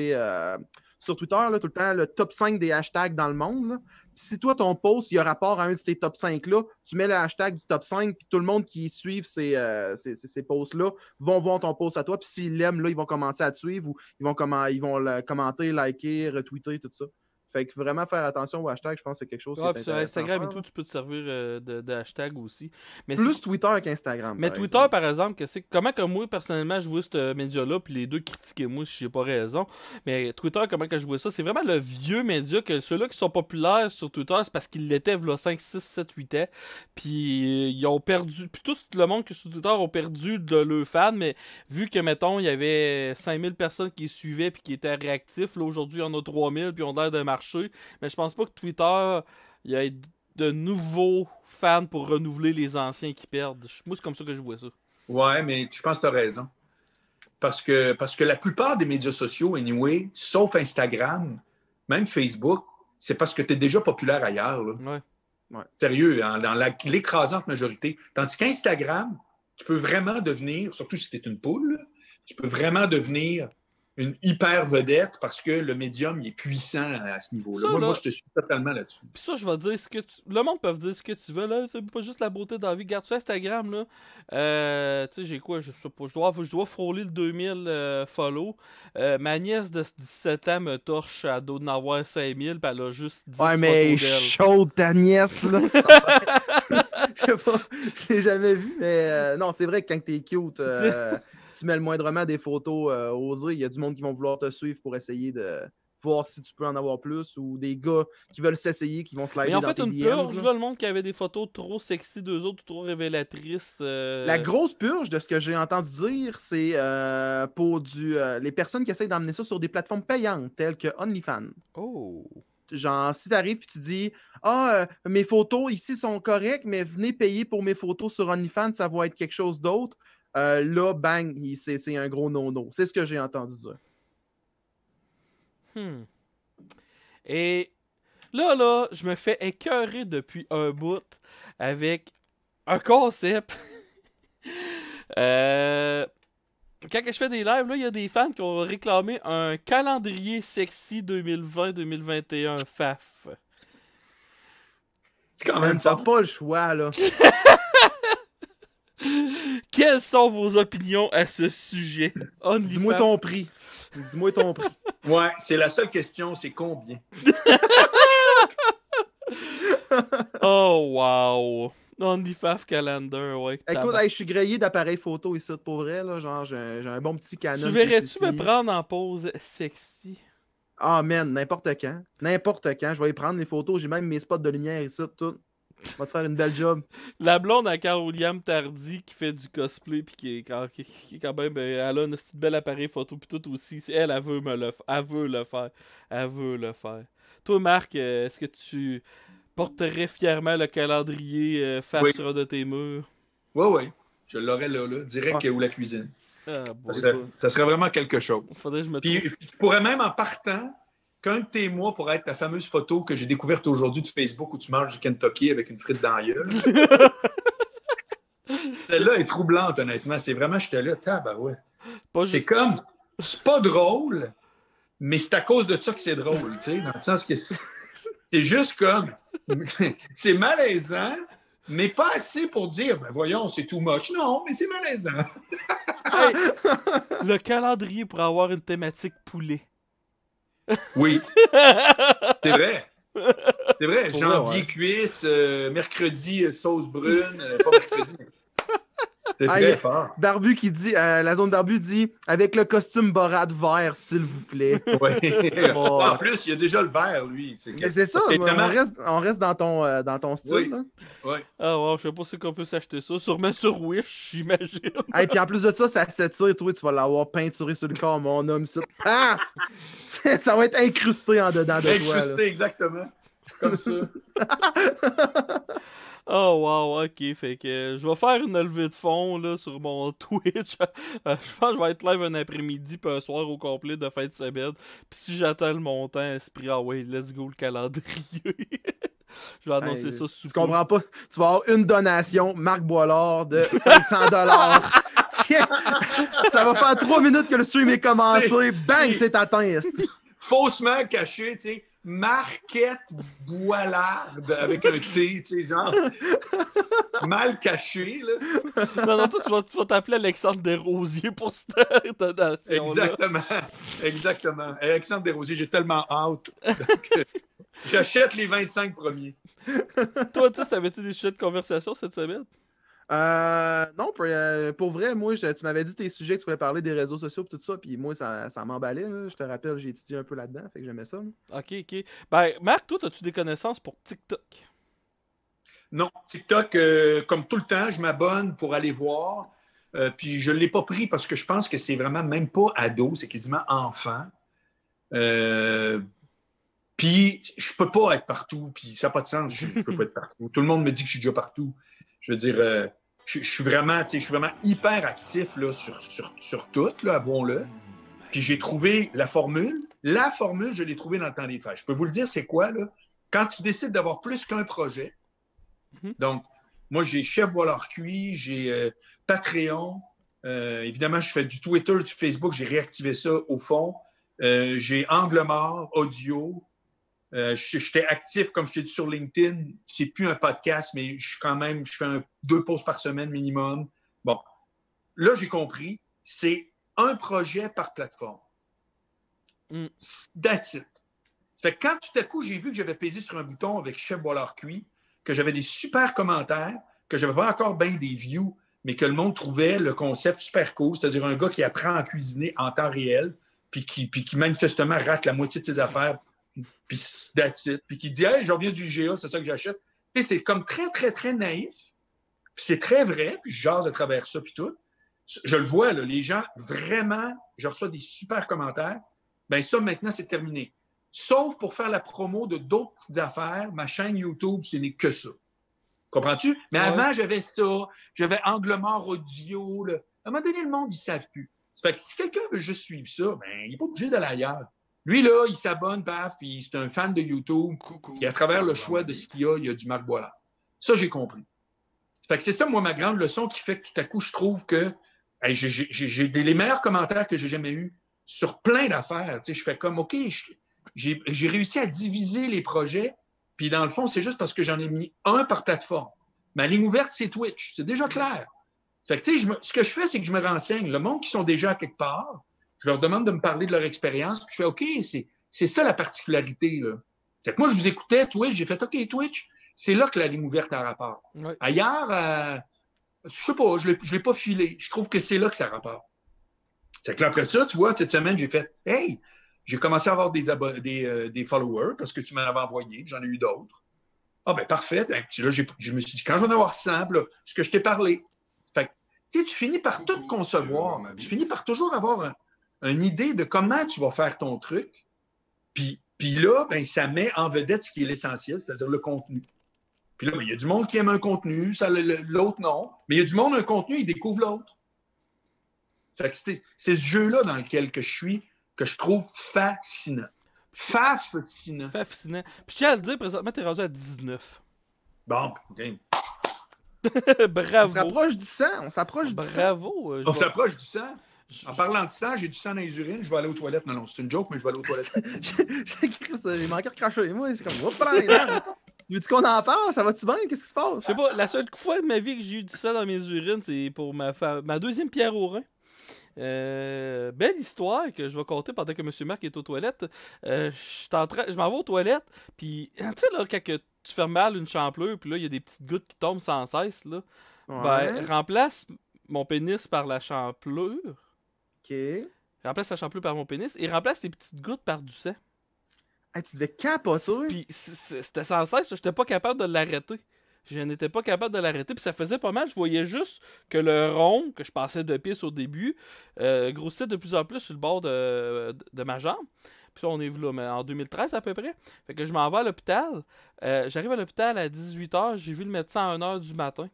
sur Twitter là, tout le temps le top 5 des hashtags dans le monde. Là. Puis si toi, ton post, il y a rapport à un de tes top 5-là, tu mets le hashtag du top 5, puis tout le monde qui suit ces posts-là vont voir ton post à toi. Puis s'ils l'aiment, là, ils vont commencer à te suivre ou ils vont commenter, liker, retweeter, tout ça. Fait que vraiment faire attention aux hashtags, je pense que c'est quelque chose qui est Puis sur intéressant Instagram à et faire, tout, tu peux te servir de hashtag aussi. Mais plus Twitter qu'Instagram. Mais par Twitter, exemple. par exemple, comment que moi, personnellement, je vois ce média-là, puis les deux critiquaient moi si j'ai pas raison. Mais Twitter, comment que je vois ça? C'est vraiment le vieux média, que ceux-là qui sont populaires sur Twitter, c'est parce qu'ils l'étaient, v'là 5, 6, 7, 8 ans. Puis ils ont perdu, puis tout le monde qui est sur Twitter ont perdu de leurs fans, mais vu que, mettons, il y avait 5000 personnes qui suivaient puis qui étaient réactifs, là, aujourd'hui, il y en a 3000, puis ils ont l'air de marcher. Mais je pense pas que Twitter, il y ait de nouveaux fans pour renouveler les anciens qui perdent. Moi, c'est comme ça que je vois ça. Ouais, mais je pense que tu as raison. Parce que la plupart des médias sociaux, anyway, sauf Instagram, même Facebook, c'est parce que tu es déjà populaire ailleurs. Là. Ouais. Sérieux, dans l'écrasante majorité. Tandis qu'Instagram, tu peux vraiment devenir, surtout si tu es une poule, tu peux vraiment devenir une hyper vedette parce que le médium il est puissant à ce niveau-là. Ça, Moi, je te suis totalement là-dessus. Puis ça, je vais dire ce que le monde peut dire ce que tu veux, là. C'est pas juste la beauté dans la vie. Regarde sur Instagram, là. Tu sais, j'ai quoi? Je sais pas. Je dois frôler le 2000 follow. Ma nièce de 17 ans me torche à dos d'en avoir 5000, puis elle a juste 10 Ouais, mais photos d'elle. chaude ta nièce, là. Je sais pas, je l'ai jamais vu, mais non, c'est vrai que quand t'es cute, tu mets le moindrement des photos osées, il y a du monde qui vont vouloir te suivre pour essayer de voir si tu peux en avoir plus, ou des gars qui veulent s'essayer, qui vont slider Mais en dans fait, tes une DMs. purge, là. là, le monde qui avait des photos trop sexy d'eux autres, trop révélatrices. La grosse purge, de ce que j'ai entendu dire, c'est pour les personnes qui essayent d'emmener ça sur des plateformes payantes, telles que OnlyFans. Oh! Genre, si t'arrives et tu dis mes photos ici sont correctes, mais venez payer pour mes photos sur OnlyFans, ça va être quelque chose d'autre. Là, bang, c'est un gros no-no. C'est ce que j'ai entendu dire. Et là, je me fais écœurer depuis un bout avec un concept. Quand je fais des lives, là, il y a des fans qui ont réclamé un calendrier sexy 2020-2021 FAF. C'est quand même T'as fort. pas le choix, là. Quelles sont vos opinions à ce sujet? Dis-moi OnlyFans. ton prix. Dis-moi ton prix. Ouais, c'est la seule question, c'est combien? Oh, wow! OnlyFans Calendar, ouais. Écoute, tabac. hey, je suis grillé d'appareils photo ici, pour vrai, là. Genre, j'ai un bon petit Canon. Tu verrais-tu PCC. me prendre en pause sexy? Ah, man, n'importe quand. N'importe quand. Je vais y prendre les photos. J'ai même mes spots de lumière ici, tout. On va te faire une belle job. La blonde à Carl William Tardy qui fait du cosplay puis qui est quand même elle a un petit bel appareil photo puis tout aussi. Elle veut elle veut le faire. Elle veut le faire. Toi, Marc, est-ce que tu porterais fièrement le calendrier face Oui. sur un de tes murs? Oui. Je l'aurais là, direct Ah. ou la cuisine. Ah, bon, Ça serait vraiment quelque chose. faudrait que je me Puis trouve. tu pourrais même en partant qu'un de tes mois pour être ta fameuse photo que j'ai découverte aujourd'hui de Facebook où tu manges du Kentucky avec une frite dans la gueule. Celle-là est troublante, honnêtement. C'est vraiment, j'étais là, tabarouette. C'est comme, c'est pas drôle, mais c'est à cause de ça que c'est drôle, tu sais, dans le sens que C'est juste comme... c'est malaisant, mais pas assez pour dire, ben voyons, c'est too much. Non, mais c'est malaisant. Hey, le calendrier pour avoir une thématique poulet. Oui. C'est vrai. C'est vrai. Pour Janvier, vrai, ouais. cuisse, mercredi, sauce brune. Pas mercredi, mais... C'est Ah, très il y a fort. Barbu qui dit, la zone Barbu dit, avec le costume Borat vert, s'il vous plaît. Ouais. Bon. En plus, il y a déjà le vert, lui. Mais c'est ça, Évidemment. on reste dans ton style. Oui. Là. Ouais. Ah ouais, je sais pas si on peut s'acheter ça. Sûrement sur Wish, j'imagine. Et puis en plus de ça s'étire, toi, tu vas l'avoir peinturé sur le corps, mon homme. Paf! Ça va être incrusté en dedans de toi. Incrusté, exactement. Comme ça. Oh wow, ok, fait que je vais faire une levée de fond là, sur mon Twitch. Je pense que je vais être live un après-midi puis un soir au complet de fin de semaine. Puis si j'attends le montant, esprit, ah ouais, let's go le calendrier. Je vais annoncer ça sous Tu comprends pas? Tu vas avoir une donation, Marc Boilard, de $500. Tiens, ça va faire 3 minutes que le stream est commencé. Bang, c'est atteint. esti. Faussement caché, tu sais. Marquette Boilard avec un T, tu sais, genre. Mal caché, là. Non, toi, tu vas t'appeler Alexandre Desrosiers pour cette donation. Exactement. Exactement. Alexandre Desrosiers, j'ai tellement hâte. Donc, j'achète les 25 premiers. Toi, tu sais, avais-tu des sujets de conversation cette semaine? Non, pour vrai, moi, tu m'avais dit tes sujets que tu voulais parler des réseaux sociaux et tout ça, puis moi, ça m'emballait. Là. Je te rappelle, j'ai étudié un peu là-dedans, fait que j'aimais ça. Là. Ok. Ben, Marc, toi, as-tu des connaissances pour TikTok? Non, TikTok, comme tout le temps, je m'abonne pour aller voir. Puis je ne l'ai pas pris parce que je pense que c'est vraiment même pas ado, c'est quasiment enfant. Puis je peux pas être partout, puis ça n'a pas de sens, je peux pas être partout. Tout le monde me dit que je suis déjà partout. Je veux dire, je suis vraiment hyper actif là, sur tout, là, avouons-le. Puis j'ai trouvé la formule. La formule, je l'ai trouvée dans le temps des fêtes. Je peux vous le dire, c'est quoi, là? Quand tu décides d'avoir plus qu'un projet, donc, moi, j'ai Chef Boilard Cuit, j'ai Patreon. Évidemment, je fais du Twitter, du Facebook. J'ai réactivé ça au fond. J'ai Angle Mort, audio. J'étais actif, comme je t'ai dit, sur LinkedIn. C'est plus un podcast, mais je fais 2 posts par semaine minimum. Bon, là, j'ai compris. C'est un projet par plateforme. That's it. Ça fait que quand tout à coup, j'ai vu que j'avais pesé sur un bouton avec Chef Boilard Cuit, que j'avais des super commentaires, que j'avais pas encore bien des views, mais que le monde trouvait le concept super cool, c'est-à-dire un gars qui apprend à cuisiner en temps réel, puis qui manifestement rate la moitié de ses affaires, puis that's it, puis qui dit « Hey, je reviens du IGA, c'est ça que j'achète. » Et c'est comme très, très, très naïf, puis c'est très vrai, puis je jase à travers ça, puis tout. Je le vois, là, les gens, vraiment, je reçois des super commentaires. Bien, ça, maintenant, c'est terminé. Sauf pour faire la promo de d'autres petites affaires, ma chaîne YouTube, ce n'est que ça. Comprends-tu? Mais avant, j'avais ça, j'avais Angle Mort audio. Là. À un moment donné, le monde, ils ne savent plus. Ça fait que si quelqu'un veut juste suivre ça, ben, il n'est pas obligé d'aller ailleurs. Lui, là, il s'abonne, paf, puis c'est un fan de YouTube. Et à travers le choix de ce qu'il y a du Marc Boilard. Ça, j'ai compris. Ça fait que c'est ça, moi, ma grande leçon qui fait que tout à coup, je trouve que hey, j'ai les meilleurs commentaires que j'ai jamais eus sur plein d'affaires. Tu sais, je fais comme, OK, j'ai réussi à diviser les projets, puis dans le fond, c'est juste parce que j'en ai mis un par plateforme. Ma ligne ouverte, c'est Twitch. C'est déjà clair. Fait que, tu sais, ce que je fais, c'est que je me renseigne. Le monde qui sont déjà à quelque part, je leur demande de me parler de leur expérience, puis je fais, OK, c'est ça la particularité, là. C'est que moi, je vous écoutais, Twitch, j'ai fait, OK, Twitch, c'est là que la ligne ouverte a rapport. Ouais. Ailleurs, je sais pas, je l'ai pas filé. Je trouve que c'est là que ça rapporte. C'est que là, après ça, tu vois, cette semaine, j'ai fait, hey, j'ai commencé à avoir des followers parce que tu m'en avais envoyé, j'en ai eu d'autres. Ah, ben parfait. Puis là, je me suis dit, quand j'en ai avoir 100, là, ce que je t'ai parlé. Fait que, tu sais, tu finis par tout concevoir. Tu finis par toujours avoir une idée de comment tu vas faire ton truc. Puis là, ben, ça met en vedette ce qui est l'essentiel, c'est-à-dire le contenu. Puis là, ben, il y a du monde qui aime un contenu, l'autre non. Mais il y a du monde, un contenu, il découvre l'autre. C'est ce jeu-là dans lequel que je suis, que je trouve fascinant. Fascinant. Fascinant. Puis je tiens à le dire, présentement, t'es rendu à 19. Bon, okay. Bravo. On s'approche du 100. On s'approche du 100. Bravo. On s'approche du 100. En parlant de sang, j'ai du sang dans les urines, je vais aller aux toilettes. Non, c'est une joke, mais je vais aller aux toilettes. J'ai écrit ça, j'ai manqué de cracher. Moi, je suis comme, hop là, veux-tu qu'on en parle? Ça va-tu bien? Qu'est-ce qui se passe? Je sais pas, la seule fois de ma vie que j'ai eu du sang dans mes urines, c'est pour ma deuxième pierre au rein. Belle histoire que je vais compter pendant que M. Marc est aux toilettes. Je m'en vais aux toilettes, puis tu sais, là, quand que tu fermes mal une champlure, puis là, il y a des petites gouttes qui tombent sans cesse, là. Ouais. Ben, remplace mon pénis par la champlure. OK. Remplace la champlure par mon pénis et remplace les petites gouttes par du sang. Hey, tu devais capoter. Puis c'était sans cesse, j'étais pas capable de l'arrêter. Je n'étais pas capable de l'arrêter, puis ça faisait pas mal. Je voyais juste que le rond, que je pensais de pisse au début, grossissait de plus en plus sur le bord de ma jambe. Puis là, on est là, mais en 2013 à peu près. Fait que je m'en vais à l'hôpital. J'arrive à l'hôpital à 18h. J'ai vu le médecin à 1h du matin.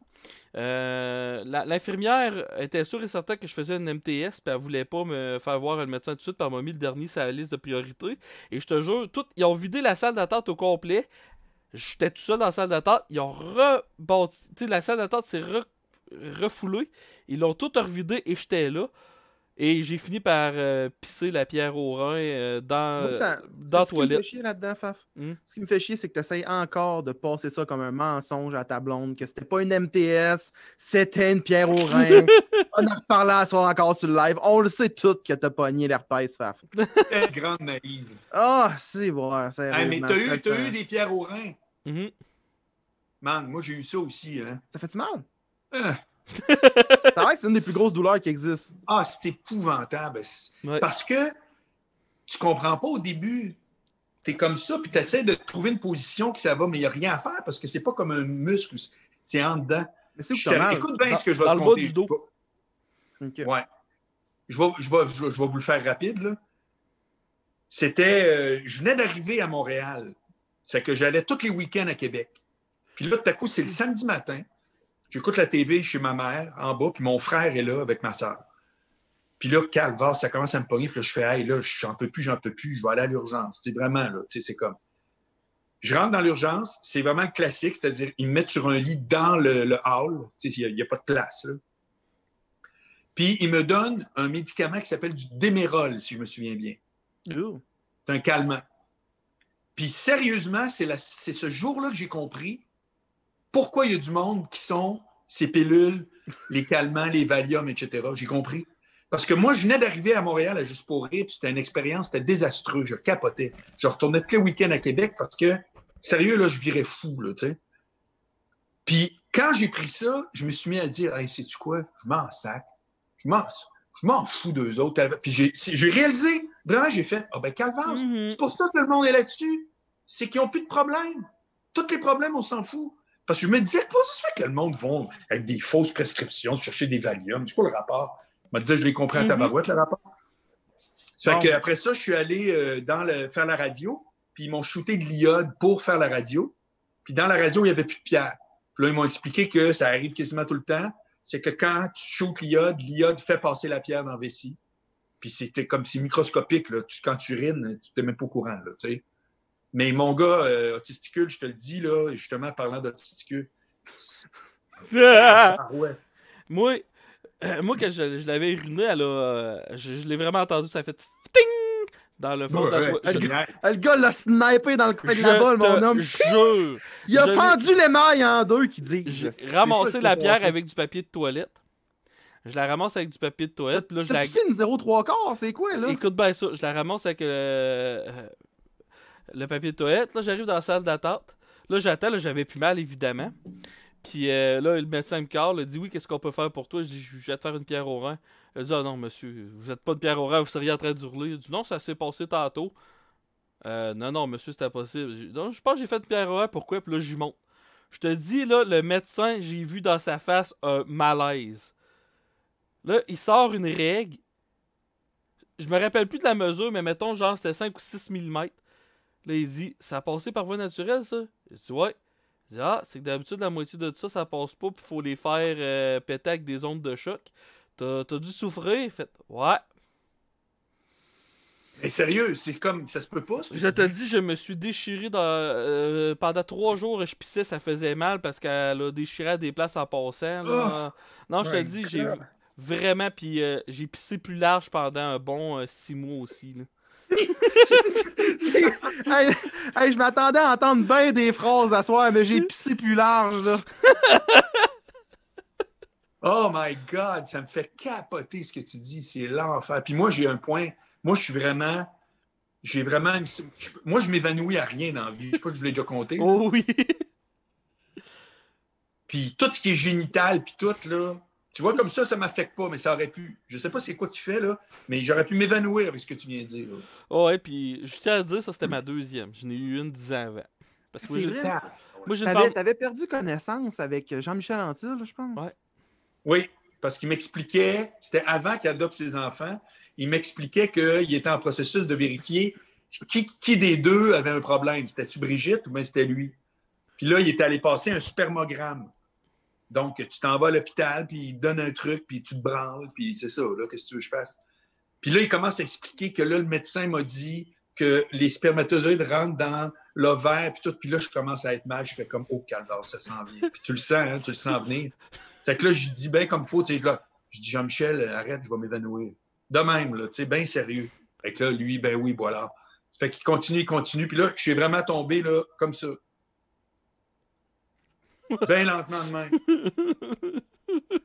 L'infirmière était sûre et certaine que je faisais une MTS, puis elle voulait pas me faire voir le médecin tout de suite, puis elle m'a mis le dernier sur la liste de priorité. Et je te jure, ils ont vidé la salle d'attente au complet. J'étais tout seul dans la salle d'attente. Ils ont rebâti. Tu sais, la salle d'attente s'est refoulée. Ils l'ont tout revidé et j'étais là. Et j'ai fini par pisser la pierre au rein dans la toilette. Ce qui me fait chier là-dedans, Faf. Ce qui me fait chier, c'est que tu essayes encore de passer ça comme un mensonge à ta blonde, que c'était pas une MTS, c'était une pierre au rein. On en reparlait à soir encore sur le live. On le sait tout que t'as pogné l'herpès, Faf. Quelle grande naïve. Ah, c'est bon. Hey, mais t'as eu des pierres au rein. Man, moi j'ai eu ça aussi. Hein. Ça fait-tu mal? C'est vrai que c'est une des plus grosses douleurs qui existent. Ah, c'est épouvantable. Ouais. Parce que tu comprends pas au début. T'es comme ça, puis t'essaies de trouver une position que ça va, mais il n'y a rien à faire parce que c'est pas comme un muscle. C'est en dedans. Mais c'est où t'as mal? Écoute bien ce que je vais dans te le bas conter. du dos. Okay. Ouais. Je vais vous le faire rapide, là. C'était... je venais d'arriver à Montréal. C'est que j'allais tous les week-ends à Québec. Puis là, tout à coup, c'est le samedi matin. J'écoute la TV chez ma mère, en bas, puis mon frère est là avec ma soeur. Puis là, calvaire, ça commence à me pogner. Puis là, je fais « Hey, là, j'en peux plus, je vais aller à l'urgence. » C'est vraiment, là, tu sais, c'est comme... Je rentre dans l'urgence, c'est vraiment classique, c'est-à-dire, ils me mettent sur un lit dans le hall. Tu sais, il n'y a pas de place, là. Puis, ils me donnent un médicament qui s'appelle du Démérol, si je me souviens bien. Ooh. C'est un calmant. Puis, sérieusement, c'est ce jour-là que j'ai compris pourquoi il y a du monde qui sont ces pilules, les calmants, les Valium, etc. J'ai compris. Parce que moi, je venais d'arriver à Montréal à Juste pour rire, puis c'était une expérience, c'était désastreux. Je capotais. Je retournais tous les week-ends à Québec parce que, sérieux, là, je virais fou, là, tu sais. Puis, quand j'ai pris ça, je me suis mis à dire, « Hey, sais-tu quoi? Je m'en sac. Je m'en fous d'eux autres. » Puis, j'ai réalisé, vraiment, j'ai fait, « Ah ben, calvaire, c'est pour ça que le monde est là-dessus. C'est qu'ils n'ont plus de problèmes. Tous les problèmes, on s'en fout. » Parce que je me disais, comment ça se fait que le monde va avec des fausses prescriptions, se chercher des Valium? C'est quoi le rapport? Je me disais, je l'ai compris à tabarouette, le rapport. Ça fait qu'après ça, je suis allé faire la radio, puis ils m'ont shooté de l'iode pour faire la radio. Puis dans la radio, il n'y avait plus de pierre. Puis là, ils m'ont expliqué que ça arrive quasiment tout le temps. C'est que quand tu shootes l'iode fait passer la pierre dans la vessie. Puis c'était comme c'est microscopique. Là. Quand tu urines, tu n'es même pas au courant. Là, tu sais. Mais mon gars, autisticule, je te le dis, là, justement, parlant d'autisticule. Ah, ouais. Moi, quand je l'avais uriné, je l'ai vraiment entendu, ça a fait ting dans le fond de la toilette. Le gars l'a snipé dans le coin de la balle, mon homme. Jure. Il a fendu l'émail en deux, qui dit. J'ai ramassé la pierre avec du papier de toilette. Je la ramasse avec du papier de toilette. Puis là, t'as pissé une 0,3/4, c'est quoi, là? Écoute bien ça, je la ramasse avec le papier de toilette. Là, j'arrive dans la salle d'attente. Là, j'attends, là, j'avais plus mal, évidemment. Puis là, le médecin me parle, il dit « Oui, qu'est-ce qu'on peut faire pour toi? » Je dis « Je vais te faire une pierre au rein. » Il dit « Ah non, monsieur, vous n'êtes pas de pierre au rein, vous seriez en train d'hurler. » Il dit « Non, ça s'est passé tantôt. » Non, monsieur, c'était impossible. Non, je pense que j'ai fait une pierre au rein, pourquoi? Puis là, j'y monte. Je te dis, là, le médecin, j'ai vu dans sa face un malaise. Là, il sort une règle. Je me rappelle plus de la mesure, mais mettons, genre, c'était 5 ou 6 mm. Là, il dit, ça a passé par voie naturelle, ça? Je dis, ouais. Il dit, ah, c'est que d'habitude, la moitié de ça, ça passe pas, puis il faut les faire péter avec des ondes de choc. T'as dû souffrir? Fait, ouais. Mais sérieux, c'est comme, ça se peut pas, ça? Je te dis, je me suis déchiré pendant 3 jours, je pissais, ça faisait mal parce qu'elle a déchiré à des places en passant. Là. Non, je te dis, Vraiment, puis j'ai pissé plus large pendant un bon 6 mois aussi. Là. Hey, je m'attendais à entendre bien des phrases à soir, mais j'ai pissé plus large, là. Oh my God, ça me fait capoter ce que tu dis. C'est l'enfer. Puis moi, j'ai un point. Moi, j'ai vraiment moi, je m'évanouis à rien dans la vie. Je sais pas si je vous l'ai déjà compté. Oh oui! Puis tout ce qui est génital, puis tout, là, tu vois, comme ça m'affecte pas, mais ça aurait pu. Je sais pas c'est quoi qu'il fait, là, mais j'aurais pu m'évanouir avec ce que tu viens de dire. Là. Oh ouais, puis je tiens à dire, ça c'était ma deuxième. J'en ai eu une 10 ans avant. Parce que C'est vrai. moi, j'ai une femme... T'avais perdu connaissance avec Jean-Michel Anctil, je pense. Ouais. Oui, parce qu'il m'expliquait, c'était avant qu'il adopte ses enfants, il m'expliquait qu'il était en processus de vérifier qui des deux avait un problème. C'était-tu Brigitte ou bien c'était lui? Puis là, il était allé passer un spermogramme. Donc, tu t'en vas à l'hôpital, puis il te donne un truc, puis tu te branles, puis c'est ça, là, qu'est-ce que tu veux que je fasse? Puis là, il commence à expliquer que là, le médecin m'a dit que les spermatozoïdes rentrent dans l'ovaire, puis tout. Puis là, je commence à être mal. Je fais comme, oh, calvaire, ça s'en vient. Puis tu le sens, hein, tu le sens venir. C'est que là, je dis, ben comme il faut, tu sais, je dis, Jean-Michel, arrête, je vais m'évanouir. De même, là, tu sais, bien sérieux. Fait que là, lui, ben oui, voilà. Ça fait qu'il continue. Puis là, je suis vraiment tombé, là, comme ça. Bien lentement de même.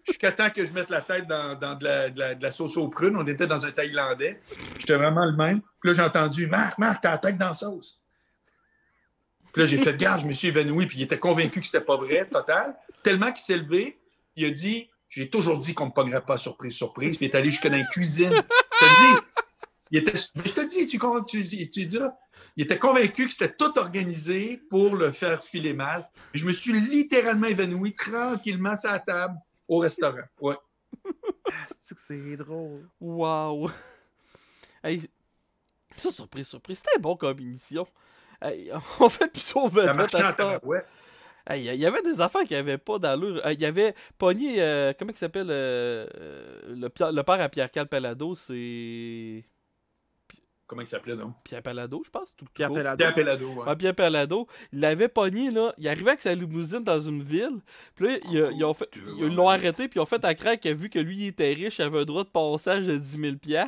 Jusqu'à temps que je mette la tête dans de la sauce aux prunes. On était dans un Thaïlandais. J'étais vraiment le même. Puis là, j'ai entendu, Marc, t'as la tête dans la sauce. Puis là, j'ai fait garde, je me suis évanoui. Puis il était convaincu que c'était pas vrai, total. Tellement qu'il s'est levé, il a dit, j'ai toujours dit qu'on ne me pognerait pas surprise. Puis il est allé jusque dans la cuisine. Je te le dis. Je te dis, tu diras. Il était convaincu que c'était tout organisé pour le faire filer mal. Je me suis littéralement évanoui tranquillement sur la table au restaurant. Ouais. C'est drôle. Wow! Hey, ça, surprise. C'était bon comme émission. Hey, on fait plus au Ça marchait en tabarouette. Hey, il y avait des affaires qui n'avaient pas d'allure. Il y avait pogné, comment il s'appelle, le père à Pierre-Carl Palado, c'est... Comment il s'appelait, donc? Pierre Palado, je pense. Pierre Pelado. Pierre Pelado, ouais. Ouais, Pierre Palado. Il l'avait pogné, là. Il arrivait avec sa limousine dans une ville. Puis là, ils l'ont arrêté. Puis ils ont fait à craindre que vu que lui, il était riche, il avait un droit de passage de 10 000 $.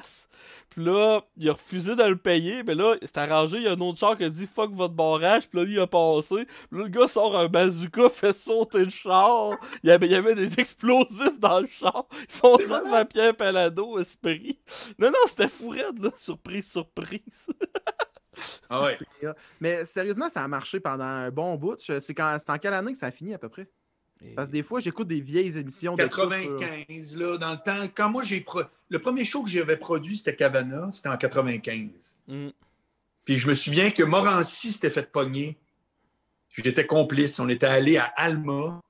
Puis là, il a refusé de le payer. Mais là, c'est arrangé. Il y a un autre char qui a dit fuck votre barrage. Puis là, lui, il a passé. Puis là, le gars sort un bazooka, fait sauter le char. Il y avait des explosifs dans le char. Ils font ça devant Pierre Palado, esprit. Non, c'était fou raide, là. Surprise. Ah ouais. Mais sérieusement, ça a marché pendant un bon bout. C'est en quelle année que ça a fini à peu près? Parce que des fois, j'écoute des vieilles émissions de 95, là, dans le temps. Quand moi, le premier show que j'avais produit, c'était Cavana. C'était en 95. Puis je me souviens que Morancy s'était fait pogner. J'étais complice. On était allé à Alma.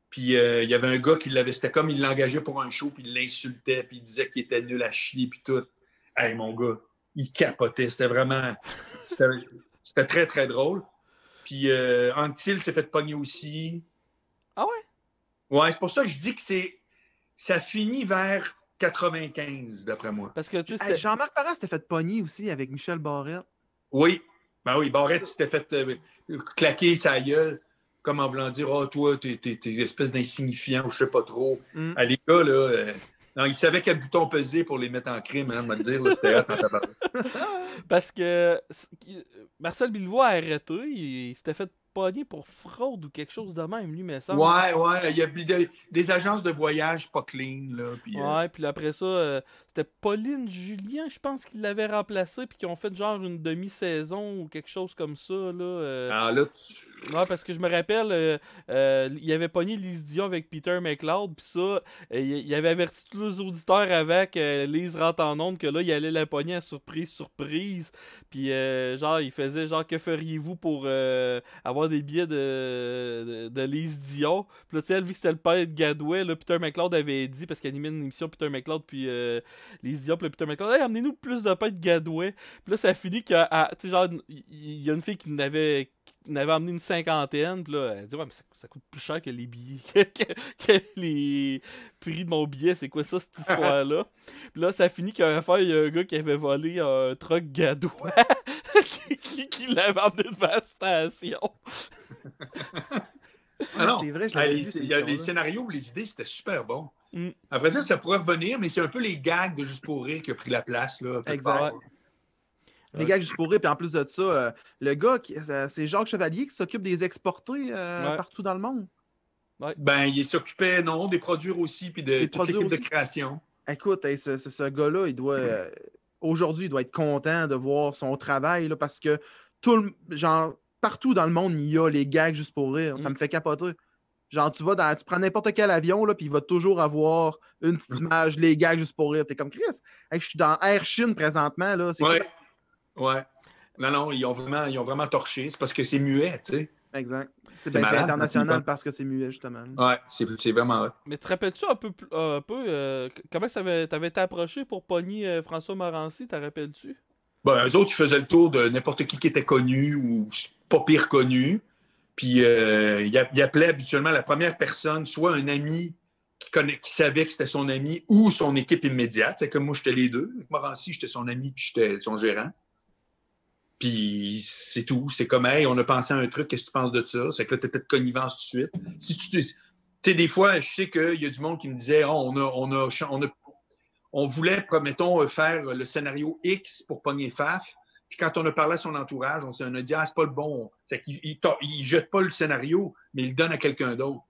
Puis il y avait un gars qui l'avait... C'était comme il l'engageait pour un show, puis il l'insultait, puis il disait qu'il était nul à chier, puis tout. Hey, mon gars, il capotait. C'était vraiment... C'était très, très drôle. Puis Anctil s'est fait pogner aussi. Ah ouais? Ouais, c'est pour ça que je dis que ça finit vers 95, d'après moi. Parce que tu sais, Jean-Marc Parent s'était fait pogner aussi avec Michel Barrette. Oui. Ben oui, Barrette s'était fait claquer sa gueule, comme en voulant dire « Oh, toi, t'es espèce d'insignifiant ou je sais pas trop. Les gars, là... non, ils savaient quel bouton peser pour les mettre en crime, hein, me le dire. C'était hot en tabac. Parce que Marcel Bilvois a arrêté, il s'était fait pogner pour fraude ou quelque chose de même, lui, mais ça. Ouais, il y a des agences de voyage pas clean, là. Puis, ouais, puis après ça, c'était Pauline Julien, je pense, qui l'avait remplacé, puis qui ont fait genre une demi-saison ou quelque chose comme ça, là. Ah, là, ouais, parce que je me rappelle, il avait pogné Lise Dion avec Peter McLeod, puis ça, il avait averti tous les auditeurs avant que Lise rentre en onde, que là, il allait la pogner à surprise, puis genre, il faisait genre, que feriez-vous pour avoir des billets de Lise Dion? Puis là, tu sais, elle, vu que c'était le père de Gadouet, là, Peter McLeod avait dit, parce qu'il animait une émission, Peter McLeod, puis Lise Dion, puis là, Peter McLeod, hey, amenez-nous plus de pain de Gadouet. Puis là, ça a fini que, tu sais, genre, il y a une fille qui n'avait amené une cinquantaine, puis là, elle dit, ouais, mais ça coûte plus cher que les billets, que les prix de mon billet, c'est quoi ça, cette histoire-là? Puis là, ça a fini qu'à la fin, il y a un gars qui avait volé un truck Gadouet, qui l'avait emmené devant la station. Ah non, c'est vrai, je l'avais vu, il y a des scénarios où les idées, c'était super bon. Après ça pourrait revenir, mais c'est un peu les gags de Juste pour rire qui a pris la place. Là, Exact. Les gars, juste pour rire, puis en plus de ça, le gars, c'est Jacques Chevalier qui s'occupe des exportés partout dans le monde. Ouais. Ben, il s'occupait, des produire aussi, puis de toute l'équipe de création. Écoute, ce gars-là, aujourd'hui, il doit être content de voir son travail, là, parce que partout dans le monde, il y a les gags juste pour rire. Ça me fait capoter. Genre, tu prends n'importe quel avion, là, puis il va toujours avoir une petite image, les gags juste pour rire. T'es comme Chris. Je suis dans Air Chine présentement, là. Ouais. Non, ils ont vraiment torché. C'est parce que c'est muet, tu sais. Exact. C'est international parce que c'est muet, justement. Ouais, c'est vraiment hot. Mais te rappelles-tu un peu comment t'avais été approché pour pogner François Morancy, t'en rappelles-tu? Ben, eux autres, ils faisaient le tour de n'importe qui était connu ou pas pire connu. Puis, ils appelaient habituellement la première personne, soit un ami qui savait que c'était son ami ou son équipe immédiate. C'est comme moi, j'étais les deux. Avec Morancy, j'étais son ami puis j'étais son gérant. Puis c'est tout. C'est comme, hey, on a pensé à un truc, qu'est-ce que tu penses de ça? C'est que là, t'étais de connivence tout de suite. Tu sais, des fois, je sais qu'il y a du monde qui me disait, on voulait, promettons, faire le scénario X pour pogner Faf. Puis quand on a parlé à son entourage, on a dit, c'est pas le bon. C'est qu'il jette pas le scénario, mais il le donne à quelqu'un d'autre.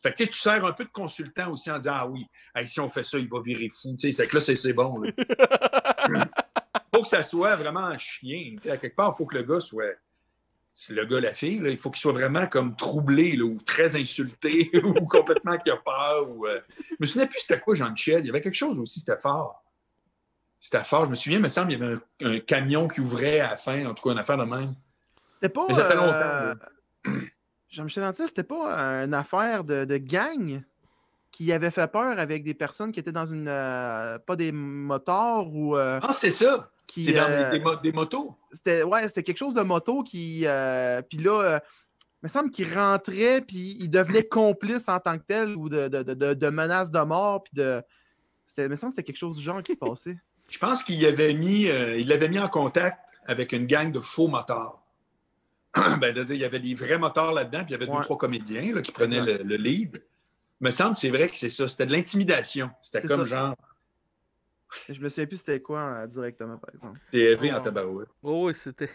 Fait que tu sers un peu de consultant aussi en disant, oui, hey, si on fait ça, il va virer fou. C'est que là, c'est bon. Là. Faut que ça soit vraiment un chien. À quelque part, il faut que le gars soit... C'est le gars, la fille, là, il faut qu'il soit vraiment comme troublé là, ou très insulté ou complètement qu'il a peur. Je me souviens plus c'était quoi, Jean-Michel. Il y avait quelque chose aussi, c'était fort. C'était fort. Je me souviens, il me semble, il y avait un camion qui ouvrait à la fin, en tout cas, une affaire de même. C'était pas... Mais ça fait longtemps. Jean-Michel Anctil, c'était pas une affaire de gang qui avait fait peur avec des personnes qui étaient dans une... pas des motards ou... Ah, c'est ça! C'est dans des motos. C'était quelque chose de moto qui... puis là, il me semble qu'il rentrait puis il devenait complice en tant que tel ou de menaces de mort. Puis il me semble que c'était quelque chose du genre qui se passait. Je pense qu'il l'avait mis en contact avec une gang de faux motards. Il y avait des vrais motards là-dedans, puis il y avait 2-3 comédiens là, qui prenaient le lead. Il me semble que c'est vrai que c'est ça. C'était de l'intimidation. C'était comme ça. Genre... Je me souviens plus c'était quoi directement, par exemple. C'était élevé en tabarouette. Oui, c'était...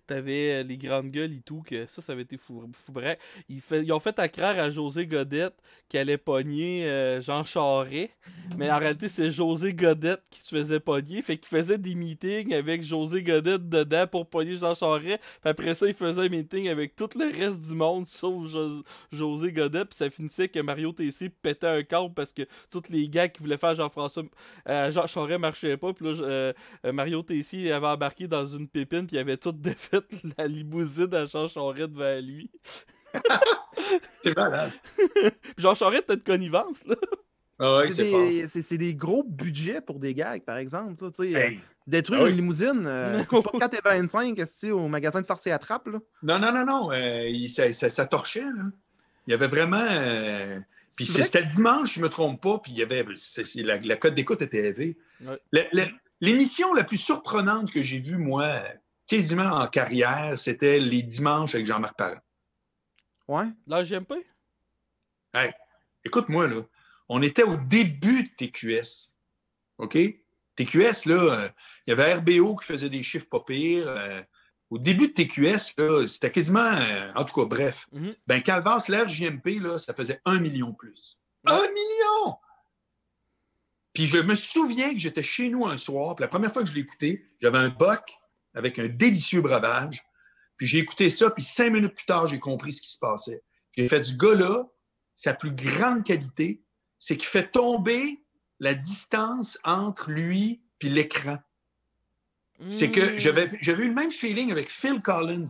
T'avais les grandes gueules et tout, que ça avait été fou vrai. Ils ont fait accraire à José Godette qu'elle allait pogner Jean Charest, mais en réalité, c'est José Godette qui se faisait pogner, fait qu'il faisait des meetings avec José Godette dedans pour pogner Jean Charest, puis après ça, il faisait un meeting avec tout le reste du monde, sauf José Godette, puis ça finissait que Mario Tessier pétait un câble parce que tous les gars qui voulaient faire Jean Charest marchaient pas, puis là, Mario Tessier avait embarqué dans une pépine, puis il avait tout défait la limousine à Jean Charest devant lui. C'est malade. Jean Charest, t'as de connivence, là. Ah ouais, c'est des gros budgets pour des gags, par exemple. Là, hey. Détruire une limousine, pas 4,25 au magasin de farce et attrape. Là. Non. Ça torchait. Là. Il y avait vraiment... Puis c'était le dimanche, je ne me trompe pas, puis il y avait... La cote d'écoute était élevée. Ouais. L'émission la plus surprenante que j'ai vue, moi... quasiment en carrière, c'était les dimanches avec Jean-Marc Parent. Ouais. Là, j'aime pas. Hey, écoute-moi, là. On était au début de TQS. OK? TQS, là, il y avait RBO qui faisait des chiffres pas pires. Au début de TQS, là, c'était quasiment... en tout cas, bref. Mm-hmm. Ben, Calvas, l'RJMP, là, ça faisait 1 million plus. Ouais. 1 million! Puis je me souviens que j'étais chez nous un soir, puis la première fois que je l'ai écouté, j'avais un boc avec un délicieux breuvage. Puis j'ai écouté ça, puis 5 minutes plus tard, j'ai compris ce qui se passait. J'ai fait du gars-là, sa plus grande qualité, c'est qu'il fait tomber la distance entre lui et l'écran. C'est que j'avais eu le même feeling avec Phil Collins,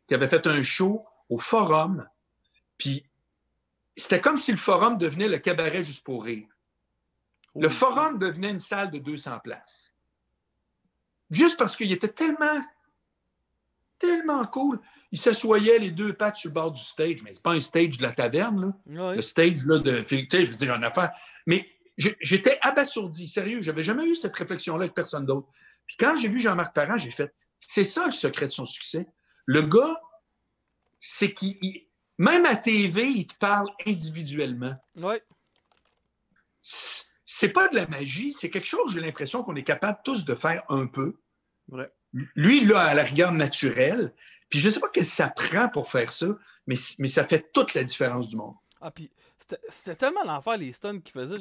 qui avait fait un show au Forum, puis c'était comme si le Forum devenait le cabaret juste pour rire. Le Forum devenait une salle de 200 places. Juste parce qu'il était tellement cool. Il s'assoyait les deux pattes sur le bord du stage, mais c'est pas un stage de la taverne, là. Ouais. Le stage là, de... Tu sais, je veux dire, en affaire. Mais j'étais abasourdi, sérieux. J'avais jamais eu cette réflexion-là avec personne d'autre. Puis quand j'ai vu Jean-Marc Parent, j'ai fait, c'est ça le secret de son succès. Le gars, c'est qu'il... Même à TV, il te parle individuellement. Ouais. c'est pas de la magie, c'est quelque chose, j'ai l'impression qu'on est capable tous de faire un peu. Vrai. Lui, il l'a à la rigueur naturelle. Puis je sais pas ce que ça prend pour faire ça, mais ça fait toute la différence du monde. Ah, puis c'était tellement l'enfer, les stuns qu'il faisait.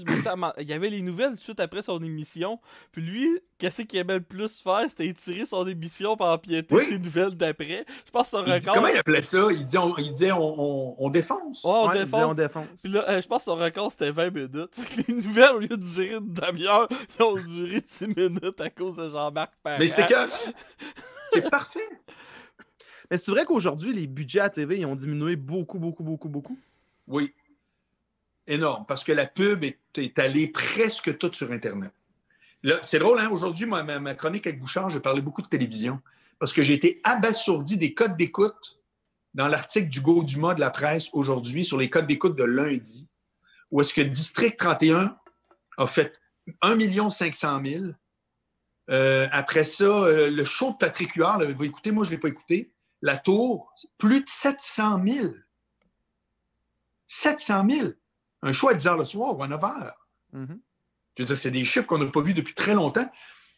Il y avait les nouvelles tout de suite après son émission. Puis lui, qu'est-ce qu'il aimait le plus faire? C'était étirer son émission pour empiéter ses nouvelles d'après. Je pense que son record... Comment il appelait ça? Il disait on défonce. Ouais, on Ouais, défonce. on défonce. Puis là, je pense que son record c'était 20 minutes. Les nouvelles, au lieu de durer une demi-heure, ils ont duré 10 minutes à cause de Jean-Marc Parent. Mais c'était que... C'est parfait. Mais c'est vrai qu'aujourd'hui, les budgets à TV ils ont diminué beaucoup. Oui. Énorme. Parce que la pub est allée presque toute sur Internet. Là, c'est drôle, hein? Aujourd'hui, ma chronique avec Bouchard, j'ai parlé beaucoup de télévision. Parce que j'ai été abasourdi des codes d'écoute dans l'article d'Hugo Dumas de la presse aujourd'hui sur les codes d'écoute de lundi, où est-ce que District 31 a fait 1 500 000. Après ça, le show de Patrick Huard, là, vous écoutez, moi je ne l'ai pas écouté. La Tour, plus de 700 000. 700 000. Un show à 10 h le soir ou à 9 h. Mm-hmm. Je veux dire, c'est des chiffres qu'on n'a pas vus depuis très longtemps.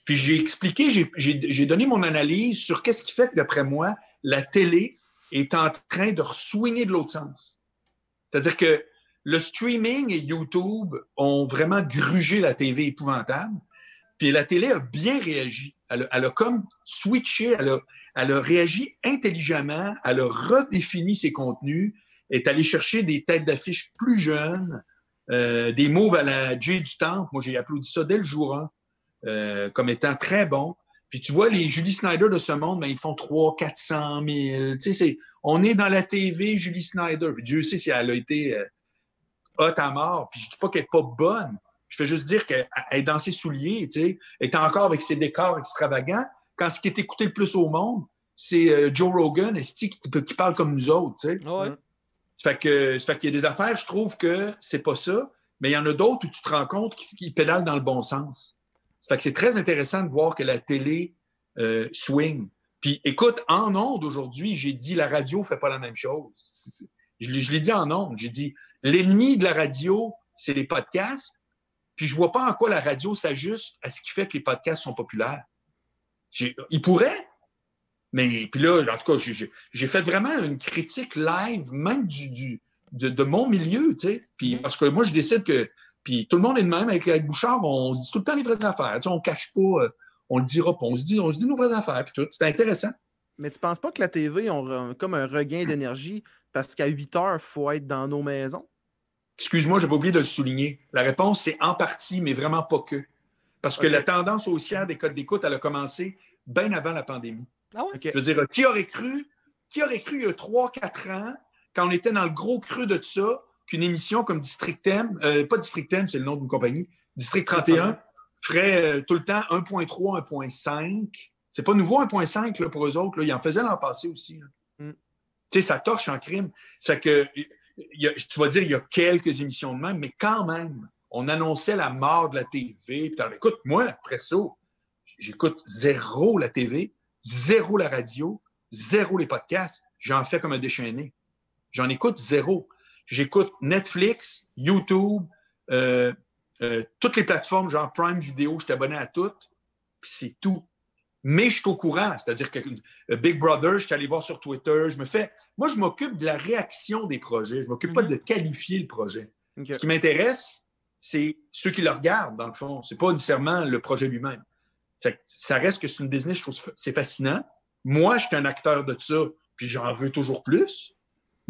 Puis j'ai expliqué, j'ai donné mon analyse sur qu'est-ce qui fait que, d'après moi, la télé est en train de re-swinguer de l'autre sens. C'est-à-dire que le streaming et YouTube ont vraiment grugé la TV épouvantable. Puis la télé a bien réagi. Elle a comme switché, elle a réagi intelligemment, elle a redéfini ses contenus, est allée chercher des têtes d'affiche plus jeunes, des moves à la Jay du Temple. Moi, j'ai applaudi ça dès le jour 1 comme étant très bon. Puis tu vois, les Julie Snyder de ce monde, ben, ils font 300 000, 400 000. Tu sais, on est dans la TV, Julie Snyder. Puis Dieu sait si elle a été hot à mort. Puis je dis pas qu'elle n'est pas bonne. Je fais juste dire qu'elle est dans ses souliers, tu sais, elle est encore avec ses décors extravagants. Quand ce qui est écouté le plus au monde, c'est Joe Rogan, qui parle comme nous autres, tu sais. Ouais. Ça fait qu'il y a des affaires, je trouve que c'est pas ça, mais il y en a d'autres où tu te rends compte qu'ils pédalent dans le bon sens. Ça fait que c'est très intéressant de voir que la télé swing. Puis écoute, en ondes aujourd'hui, j'ai dit la radio fait pas la même chose. Je l'ai dit en ondes. J'ai dit l'ennemi de la radio, c'est les podcasts. Puis je vois pas en quoi la radio s'ajuste à ce qui fait que les podcasts sont populaires. Ils pourraient, mais puis là, en tout cas, j'ai fait vraiment une critique live, même de mon milieu, tu sais. Puis parce que moi, je décide que... Puis tout le monde est de même avec Bouchard, on se dit tout le temps les vraies affaires. Tu sais, on cache pas, on le dira pas. On se dit nos vraies affaires, puis tout. C'est intéressant. Mais tu penses pas que la TV a comme un regain d'énergie parce qu'à 8 heures, il faut être dans nos maisons? Excuse-moi, j'ai pas oublié de le souligner. La réponse, c'est en partie, mais vraiment pas que. Parce que la tendance haussière des codes d'écoute, elle a commencé bien avant la pandémie. Ah ouais? Okay. Je veux dire, qui aurait cru il y a 3-4 ans, quand on était dans le gros creux de ça, qu'une émission comme District M, pas District M, c'est le nom d'une compagnie, District 31, ferait tout le temps 1.3, 1.5. C'est pas nouveau 1.5 là, pour eux autres. Là. Ils en faisaient l'an passé aussi. Tu sais, ça torche en crime. Ça fait que, tu vas dire, il y a quelques émissions de même, mais quand même, on annonçait la mort de la TV. Puis, écoute, moi, après ça, j'écoute zéro la TV, zéro la radio, zéro les podcasts. J'en fais comme un déchaîné. J'en écoute zéro. J'écoute Netflix, YouTube, toutes les plateformes, genre Prime Video, je suis abonné à toutes, puis c'est tout. Mais je suis au courant, c'est-à-dire que Big Brother, je suis allé voir sur Twitter, moi, je m'occupe de la réaction des projets, je m'occupe pas de qualifier le projet. Okay. Ce qui m'intéresse, c'est ceux qui le regardent, dans le fond. C'est pas nécessairement le projet lui-même. Ça reste que c'est une business, je trouve c'est fascinant. Moi, je suis un acteur de ça, puis j'en veux toujours plus.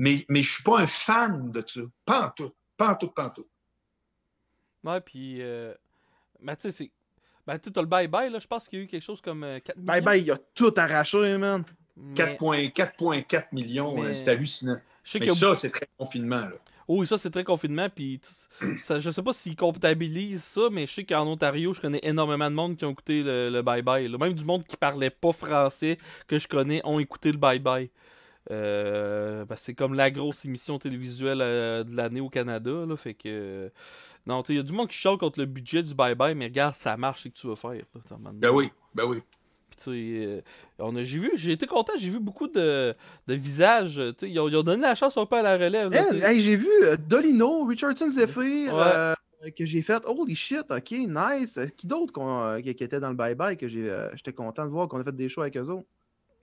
Mais je suis pas un fan de ça. Pas en tout. Ouais, puis... ben, tu sais, c'est... Ben, tu as le bye-bye, là, je pense qu'il y a eu quelque chose comme 4 millions. Bye-bye, il a tout arraché, man. 4,4 millions, c'est hallucinant. Mais ça, c'est très confinement, là. Oui, ça, c'est très confinement, puis je sais pas s'ils comptabilisent ça, mais je sais qu'en Ontario, je connais énormément de monde qui ont écouté le bye-bye. Même du monde qui parlait pas français que je connais ont écouté le bye-bye. C'est comme la grosse émission télévisuelle de l'année au Canada, là, fait que... Non, il y a du monde qui chiale contre le budget du bye-bye, mais regarde, ça marche, c'est que tu vas faire. Là, ben oui. J'ai été content, j'ai vu beaucoup de visages. Ils ont donné la chance un peu à la relève. Là, j'ai vu Dolino, Richardson Zephyr, que j'ai fait, holy shit, ok, nice. Qui d'autre qui était dans le bye-bye que j'étais content de voir qu'on a fait des shows avec eux autres?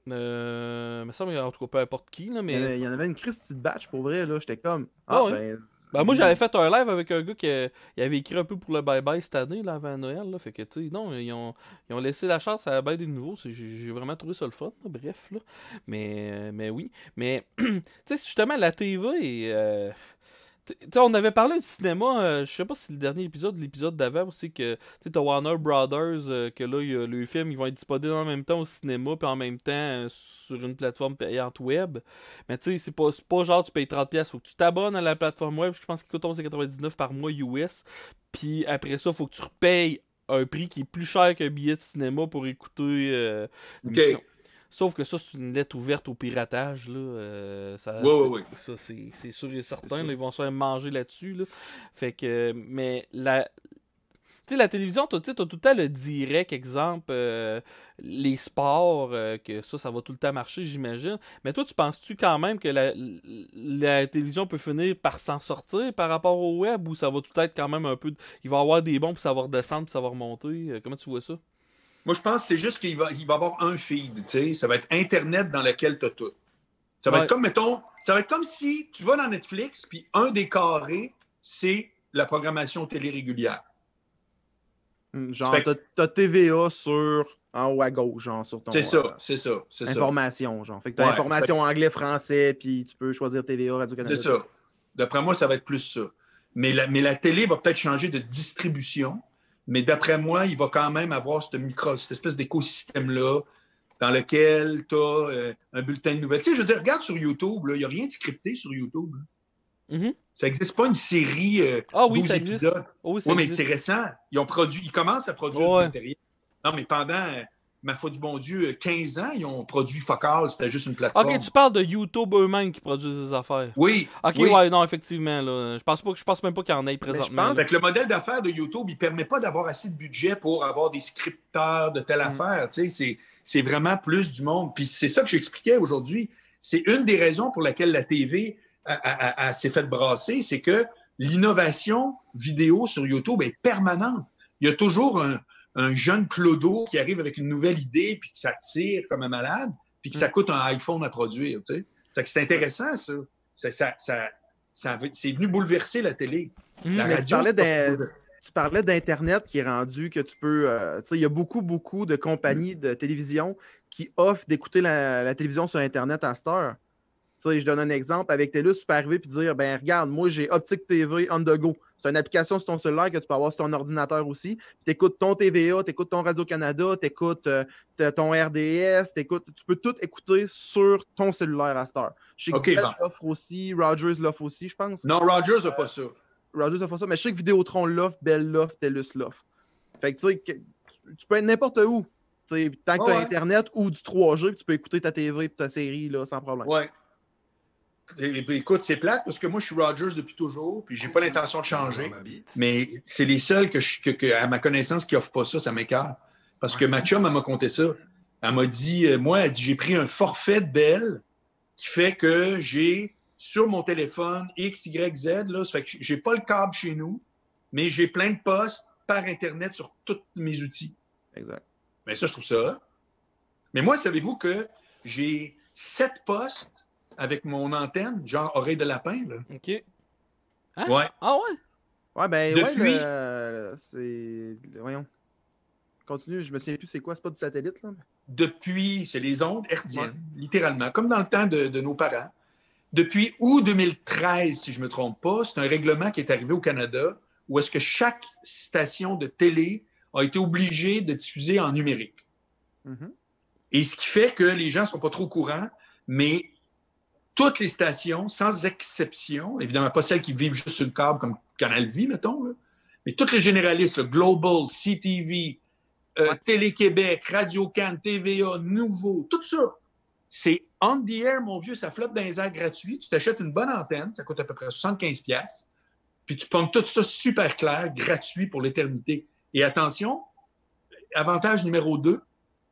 Me semble, en tout cas, peu importe qui, là, mais... Il y en avait une petite batch pour vrai, là. J'étais comme, ouais. Moi, j'avais fait un live avec un gars qui il avait écrit un peu pour le bye-bye cette année, là, avant Noël, là. Fait que, tu sais, non, ils ont laissé la chance à bien des nouveaux. J'ai vraiment trouvé ça le fun, là. Bref, là. Mais oui. Mais, tu sais, justement, la TV, t'sais, on avait parlé du cinéma, je sais pas si le dernier épisode, l'épisode d'avant aussi, que t'as Warner Brothers, que là, le film, ils vont être disponibles en même temps au cinéma, puis en même temps sur une plateforme payante web. Mais tu sais, c'est pas genre tu payes 30$, faut que tu t'abonnes à la plateforme web, je pense qu'il coûte 11,99$ par mois US, puis après ça, faut que tu repayes un prix qui est plus cher qu'un billet de cinéma pour écouter l'émission. Sauf que ça, c'est une lettre ouverte au piratage. Là. Oui. Ça, c'est sûr et certain. Là, ils vont se faire manger là-dessus. Là. Fait que. Mais la télévision, tu as tout le temps le direct, exemple, les sports, que ça va tout le temps marcher, j'imagine. Mais toi, tu penses-tu quand même que la télévision peut finir par s'en sortir par rapport au web, ou ça va tout être quand même un peu. Il va y avoir des bons, puis ça va redescendre, puis ça va remonter? Comment tu vois ça? Moi, je pense que c'est juste qu'il va y avoir un feed, tu sais. Ça va être Internet dans lequel tu as tout. Ça va être comme, mettons, ça va être comme si tu vas dans Netflix, puis un des carrés, c'est la programmation télé régulière. Genre, t'as TVA en haut à gauche, genre, sur ton... C'est ça. Information, genre. Fait que t'as information anglais-français, puis tu peux choisir TVA, Radio-Canada. C'est ça. D'après moi, ça va être plus ça. Mais la télé va peut-être changer de distribution. Mais d'après moi, il va quand même avoir cette espèce d'écosystème-là dans lequel tu as un bulletin de nouvelles. Tu sais, je veux dire, regarde sur YouTube, il n'y a rien de scripté sur YouTube. Mm-hmm. Ça n'existe pas une série 12 épisodes. Oui, mais c'est récent. Ils commencent à produire du matériel. Non, mais pendant, ma foi du bon Dieu, 15 ans, ils ont produit fuck all, c'était juste une plateforme. Ok, tu parles de YouTube eux-mêmes qui produisent des affaires. Oui. Ok, oui. Ouais, non, effectivement. Là. Je pense même pas qu'il y en ait présentement. Fait que le modèle d'affaires de YouTube, il ne permet pas d'avoir assez de budget pour avoir des scripteurs de telle affaire. Tu sais, c'est vraiment plus du monde. Puis c'est ça que j'expliquais aujourd'hui. C'est une des raisons pour laquelle la TV s'est faite brasser, c'est que l'innovation vidéo sur YouTube est permanente. Il y a toujours un jeune clodo qui arrive avec une nouvelle idée, puis que ça tire comme un malade, puis que ça coûte un iPhone à produire. Tu sais. Fait que c'est intéressant, ça. C'est venu bouleverser la télé. La radio, tu parlais d'Internet qui est rendu que tu peux... tu sais, il y a beaucoup de compagnies de télévision qui offrent d'écouter la télévision sur Internet à cette heure. Tu sais, je donne un exemple. Avec TELUS, tu peux arriver et dire, ben regarde, moi, j'ai Optic TV on the go. C'est une application sur ton cellulaire que tu peux avoir sur ton ordinateur aussi. Tu écoutes ton TVA, tu écoutes ton Radio-Canada, tu écoutes ton RDS, tu peux tout écouter sur ton cellulaire à cette heure. Je sais que Bell l'offre aussi, Rogers l'offre aussi, je pense. Non, Rogers n'a pas ça. Rogers n'a pas ça, mais je sais que Vidéotron l'offre, Bell l'offre, TELUS l'offre. Fait que tu sais, tu peux être n'importe où. T'sais, tant que tu as Internet ou du 3G, tu peux écouter ta TV et ta série là, sans problème. Ouais. Écoute, c'est plate parce que moi, je suis Rogers depuis toujours, puis j'ai pas l'intention de changer. Mais c'est les seuls à ma connaissance, qui offrent pas ça, ça m'écarte. Parce que ma chum, elle m'a conté ça. Elle m'a dit, j'ai pris un forfait de Bell qui fait que j'ai sur mon téléphone X, Y, Z, là, ça fait que j'ai pas le câble chez nous, mais j'ai plein de postes par Internet sur tous mes outils. Exact. Mais ça, je trouve ça. Mais moi, savez-vous que j'ai 7 postes avec mon antenne, genre oreille de lapin, là. OK. Hein? Ouais. Ah ouais? Ouais, ben, depuis... c'est... Voyons. Continue, je me souviens plus c'est quoi, c'est pas du satellite, là? Depuis, c'est les ondes hertziennes, littéralement, comme dans le temps de nos parents. Depuis août 2013, si je ne me trompe pas, c'est un règlement qui est arrivé au Canada où est-ce que chaque station de télé a été obligée de diffuser en numérique. Mm-hmm. Et ce qui fait que les gens ne sont pas trop au courant, mais toutes les stations, sans exception, évidemment pas celles qui vivent juste sur le câble comme Canal Vie, mettons, là, mais toutes les généralistes, là, Global, CTV, Télé-Québec, Radio-Can, TVA, Nouveau, tout ça, c'est on the air, mon vieux, ça flotte dans les airs gratuits. Tu t'achètes une bonne antenne, ça coûte à peu près 75$, puis tu pommes tout ça super clair, gratuit pour l'éternité. Et attention, avantage numéro 2,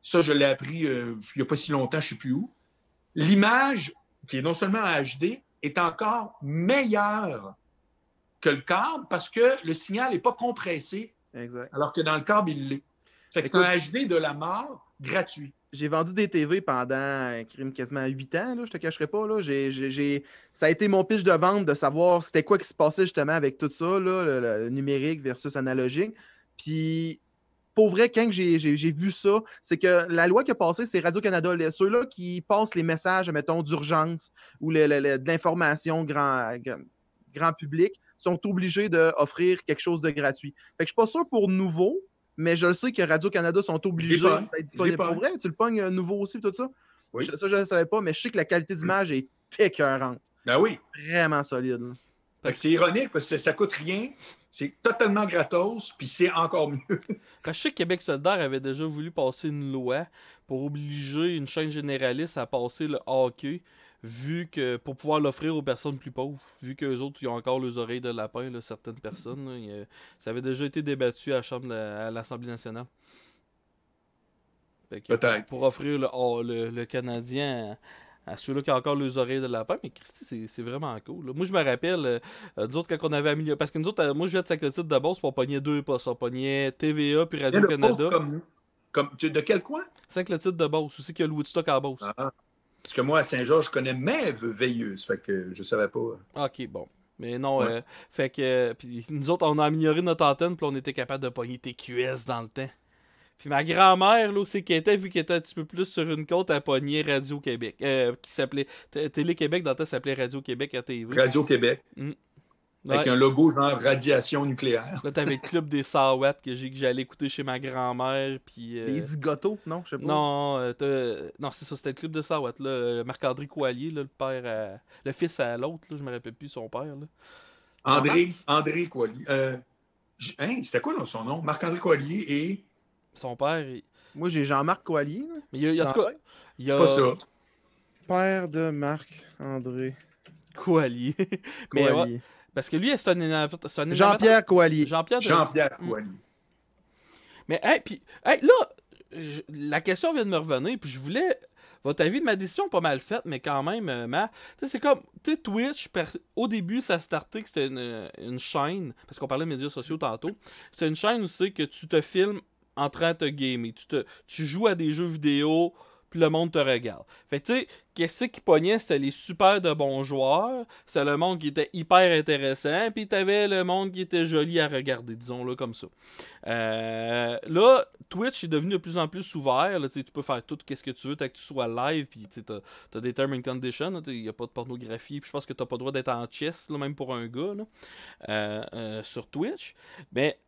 ça je l'ai appris il n'y a pas si longtemps, je ne sais plus où, l'image qui est non seulement en HD, est encore meilleure que le câble parce que le signal n'est pas compressé, Exact. alors que dans le câble, il l'est. Fait que c'est un HD de la mort gratuit. J'ai vendu des TV pendant quasiment 8 ans, là, je te cacherai pas. Là. Ça a été mon pitch de vente de savoir c'était quoi qui se passait justement avec tout ça, là, le numérique versus analogique. Puis, pour vrai, quand j'ai vu ça, c'est que la loi qui a passé, c'est Radio-Canada. Ceux-là qui passent les messages, mettons, d'urgence ou de l'information grand public sont obligés d'offrir quelque chose de gratuit. Fait que je suis pas sûr pour nouveau, mais je le sais que Radio-Canada sont obligés d'être disponibles. Pour vrai, tu le pognes nouveau aussi, tout ça? Oui. Ça, je ne savais pas, mais je sais que la qualité d'image est écœurante. Ben oui. Vraiment solide. Là. Fait que c'est ironique parce que ça coûte rien, c'est totalement gratos, puis c'est encore mieux. Je sais que Québec solidaire avait déjà voulu passer une loi pour obliger une chaîne généraliste à passer le hockey, vu que pour pouvoir l'offrir aux personnes plus pauvres, vu qu'eux autres, ils ont encore les oreilles de lapin, là, certaines personnes. Là, ça avait déjà été débattu à l'Assemblée nationale. Peut-être. Pour offrir le Canadien à ceux-là qui ont encore les oreilles de lapin. Mais Christy, c'est vraiment cool. Là. Moi, je me rappelle, nous autres, quand on avait amélioré... Parce que nous autres, moi, je viens de Saint-Clotilde de Beauce, on pognait 2 postes. On pognait TVA puis Radio-Canada. De quel coin? Saint-Clotilde de Beauce, aussi qu'il y a le Woodstock à Beauce. Ah. Parce que moi, à Saint-Georges, je connais Mève Veilleuse, fait que je savais pas. Ok, bon. Mais non, fait que... Puis nous autres, on a amélioré notre antenne, puis on était capable de pogner TQS dans le temps. Puis ma grand-mère, là, aussi, qui était, vu qu'elle était un petit peu plus sur une côte, elle pognait Radio-Québec, qui s'appelait... Télé-Québec, dans le temps, ça s'appelait Radio-Québec à TV. Radio-Québec. Avec un logo genre radiation nucléaire. Là, t'avais le club des 100 watts que j'allais écouter chez ma grand-mère. Puis, les zigotos, non? Je sais pas. Non, c'est ça, c'était le club de 100 watts. Là. Marc-André Coallier, là, le fils à l'autre, là, je me rappelle plus son père. Là. André Coallier. C'était quoi son nom? Marc-André Coallier et... Son père... Moi, j'ai Jean-Marc Coallier. Là. Mais il y a en tout cas... C'est pas ça. Père de Marc-André Coallier. Mais ouais, parce que lui, c'est un Jean-Pierre Coallier. Jean-Pierre Coallier. Mais, là, la question vient de me revenir, puis je voulais... Votre avis de ma décision pas mal faite, mais quand même, tu sais, c'est comme, tu sais, Twitch, au début, ça startait que c'était une chaîne, parce qu'on parlait de médias sociaux tantôt, c'est une chaîne où c'est que tu te filmes en train de te gamer. Tu joues à des jeux vidéo, puis le monde te regarde. Fait que tu sais, qu'est-ce qui pognait, c'était les super de bons joueurs, c'était le monde qui était hyper intéressant, puis t'avais le monde qui était joli à regarder, disons-le comme ça. Là, Twitch est devenu de plus en plus ouvert, là, tu peux faire tout ce que tu veux, tant que tu sois live, puis t'as des terms and conditions, il n'y a pas de pornographie, puis je pense que t'as pas le droit d'être en chess, là, même pour un gars, là, sur Twitch. Mais...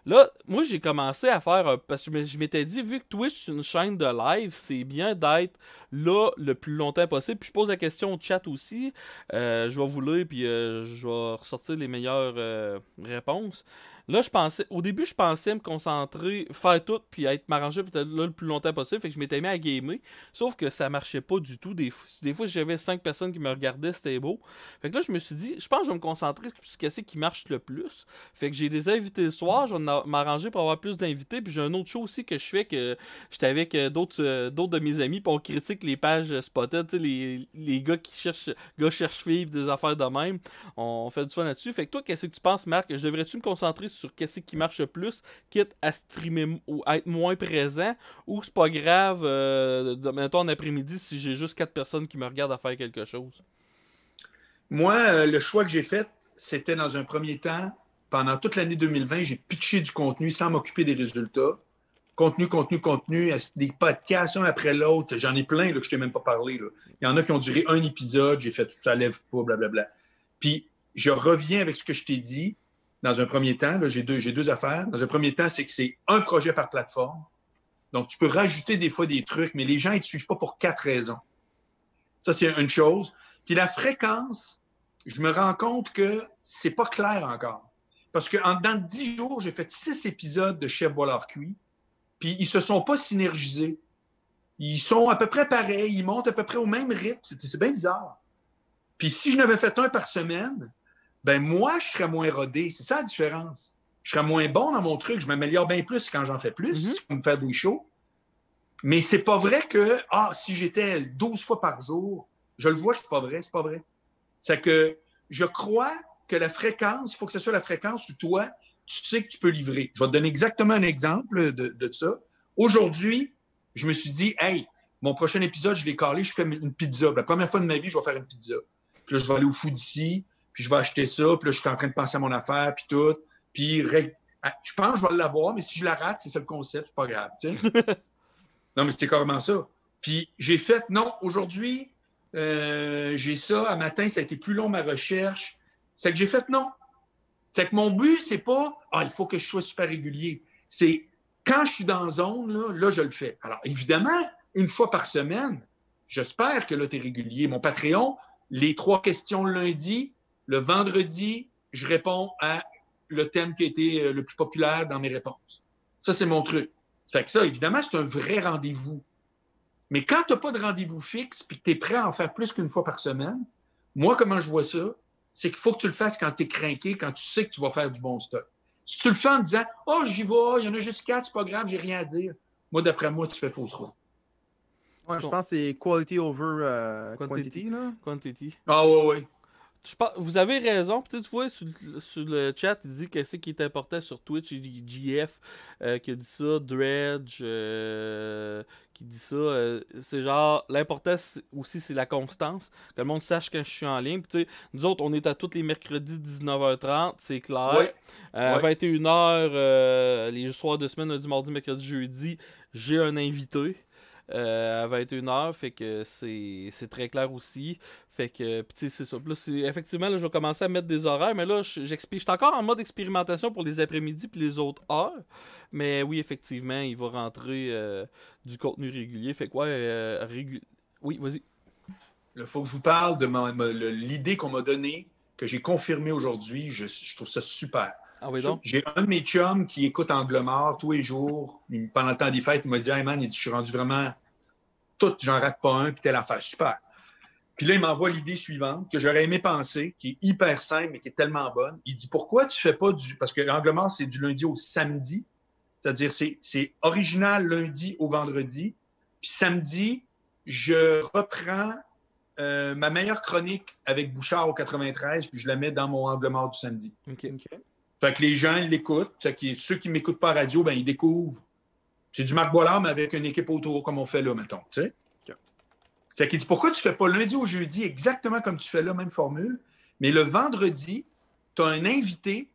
Là, moi, j'ai commencé à faire... parce que je m'étais dit, vu que Twitch, c'est une chaîne de live, c'est bien d'être là le plus longtemps possible. Puis je pose la question au chat aussi. Je vais vous lire, puis je vais ressortir les meilleures réponses. Là, au début, je pensais me concentrer, faire tout, puis m'arranger peut-être là le plus longtemps possible. Fait que je m'étais mis à gamer. Sauf que ça marchait pas du tout. Des fois, j'avais 5 personnes qui me regardaient, c'était beau. Fait que là, je me suis dit, je pense que je vais me concentrer sur ce qui marche le plus. Fait que j'ai des invités le soir, je vais m'arranger pour avoir plus d'invités. Puis j'ai un autre show aussi que je fais, que j'étais avec d'autres de mes amis, puis on critique les pages Spotted, tu sais, les gars qui cherchent filles, des affaires de même. On fait du fun là-dessus. Fait que toi, qu'est-ce que tu penses, Marc? Je devrais-tu me concentrer sur qu'est-ce qui marche le plus, quitte à streamer ou à être moins présent, ou c'est pas grave, mettons en après-midi, si j'ai juste 4 personnes qui me regardent à faire quelque chose? Moi, le choix que j'ai fait, c'était dans un premier temps, pendant toute l'année 2020, j'ai pitché du contenu sans m'occuper des résultats. Contenu, des podcasts un après l'autre. J'en ai plein là, que je t'ai même pas parlé. Là. Il y en a qui ont duré un épisode, j'ai fait ça lève pas, blablabla. Puis je reviens avec ce que je t'ai dit. Dans un premier temps, là, j'ai deux affaires. Dans un premier temps, c'est que c'est un projet par plateforme. Donc, tu peux rajouter des fois des trucs, mais les gens ne te suivent pas pour 4 raisons. Ça, c'est une chose. Puis la fréquence, je me rends compte que c'est pas clair encore. Parce que dans 10 jours, j'ai fait 6 épisodes de Chef Boilard cuit, puis ils se sont pas synergisés. Ils sont à peu près pareils, ils montent à peu près au même rythme. C'est bien bizarre. Puis si je n'avais fait un par semaine, ben moi, je serais moins rodé. C'est ça la différence. Je serais moins bon dans mon truc. Je m'améliore bien plus quand j'en fais plus, comme faire des shows. Mais c'est pas vrai que, si j'étais 12 fois par jour, je le vois que c'est pas vrai. C'est pas vrai. C'est que je crois que la fréquence, il faut que ce soit la fréquence où toi, tu sais que tu peux livrer. Je vais te donner exactement un exemple de ça. Aujourd'hui, je me suis dit, hey, mon prochain épisode, je l'ai calé, je fais une pizza. La première fois de ma vie, je vais faire une pizza. Puis là, je vais aller au food ici, puis je vais acheter ça, puis là, je suis en train de penser à mon affaire, puis tout. Puis je pense que je vais l'avoir, mais si je la rate, c'est ça le concept, c'est pas grave, tu sais. Non, mais c'était carrément ça. Puis j'ai fait, non, aujourd'hui, j'ai ça. À matin, ça a été plus long, ma recherche. C'est que j'ai fait, non. C'est que mon but, c'est pas, il faut que je sois super régulier. C'est, quand je suis dans la zone, là, je le fais. Alors, évidemment, une fois par semaine, j'espère que là, tu es régulier. Mon Patreon, les 3 questions le lundi, le vendredi, je réponds à le thème qui a été le plus populaire dans mes réponses. Ça, c'est mon truc. Ça fait que ça, évidemment, c'est un vrai rendez-vous. Mais quand tu n'as pas de rendez-vous fixe et que tu es prêt à en faire plus qu'une fois par semaine, moi, comment je vois ça, c'est qu'il faut que tu le fasses quand tu es craqué, quand tu sais que tu vas faire du bon stock. Si tu le fais en disant « Oh, j'y vais, il y en a juste 4, c'est pas grave, j'ai rien à dire », moi, d'après moi, tu fais fausse route. Ouais, je pense que c'est quality over quantity, là. Quantity. Ah ouais. Vous avez raison. Peut-être tu vois sur le chat, il dit qu'est-ce qui est important sur Twitch. Il dit GF qui a dit ça, Dredge qui dit ça. C'est genre, l'important aussi, c'est la constance. Que le monde sache quand je suis en ligne. Puis, nous autres, on est à tous les mercredis 19h30, c'est clair. Ouais. À 21h, les soirs de semaine, lundi, mardi, mercredi, jeudi, j'ai un invité. À 21h, fait que c'est très clair aussi. Fait que, pis tu sais, c'est ça. Puis là, effectivement, là, je vais commencer à mettre des horaires, mais là, j'explique. Je suis encore en mode expérimentation pour les après-midi puis les autres heures. Mais oui, effectivement, il va rentrer du contenu régulier. Fait que, ouais, oui, vas-y. Il faut que je vous parle de l'idée qu'on m'a donnée, que j'ai confirmée aujourd'hui. Je trouve ça super. Ah oui, donc? J'ai un de mes chums qui écoute Angle Mort tous les jours. Pendant le temps des fêtes, il m'a dit « Hey man, je suis rendu vraiment tout, j'en rate pas un, puis telle affaire, super. » Puis là, il m'envoie l'idée suivante, que j'aurais aimé penser, qui est hyper simple, mais qui est tellement bonne. Il dit « Pourquoi tu fais pas du... » Parce que Angle Mort, c'est du lundi au samedi. C'est-à-dire, c'est original lundi au vendredi. Puis samedi, je reprends ma meilleure chronique avec Bouchard au 93, puis je la mets dans mon Angle Mort du samedi. OK. Fait que les gens l'écoutent. Ceux qui ne m'écoutent pas à radio, ben, ils découvrent. C'est du Marc Boilard, mais avec une équipe autour, comme on fait là, mettons. Tu sais? Okay. C'est qu'il dit pourquoi tu ne fais pas lundi au jeudi exactement comme tu fais là, même formule, mais le vendredi, tu as un invité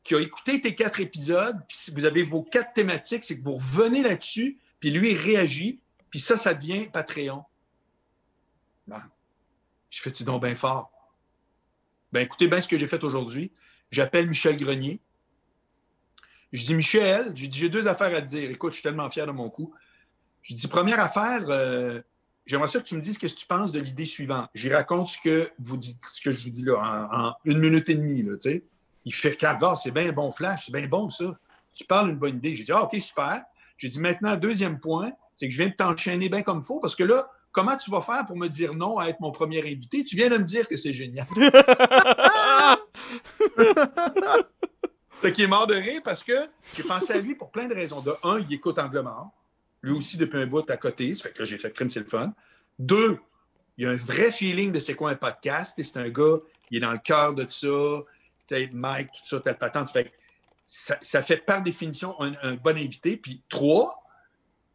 qui a écouté tes 4 épisodes, puis si vous avez vos 4 thématiques, c'est que vous revenez là-dessus, puis lui, il réagit, puis ça devient Patreon. Bon. J'ai fait donc bien fort. Ben, écoutez bien ce que j'ai fait aujourd'hui. J'appelle Michel Grenier. Je dis, Michel, j'ai 2 affaires à te dire. Écoute, je suis tellement fier de mon coup. Je dis, première affaire, j'aimerais ça que tu me dises ce que tu penses de l'idée suivante. J'y raconte ce que je vous dis là, en 1 minute et demie. Là, il fait qu'à c'est bien bon flash, c'est bien bon ça. Tu parles d'une bonne idée. J'ai dit, OK, super. J'ai dit, maintenant, 2e point, c'est que je viens de t'enchaîner bien comme il faut, parce que là, comment tu vas faire pour me dire non à être mon premier invité? Tu viens de me dire que c'est génial. Fait qu'il est mort de rire parce que j'ai pensé à lui pour plein de raisons. De 1, il écoute Angle Mort. Lui aussi, depuis un bout à côté. Ça fait que là, j'ai fait crime, c'est le fun. 2, il y a un vrai feeling de c'est quoi un podcast. Et c'est un gars, il est dans le cœur de tout ça. Tu sais, Mike, tout ça, telle patente. Ça fait par définition un bon invité. Puis 3,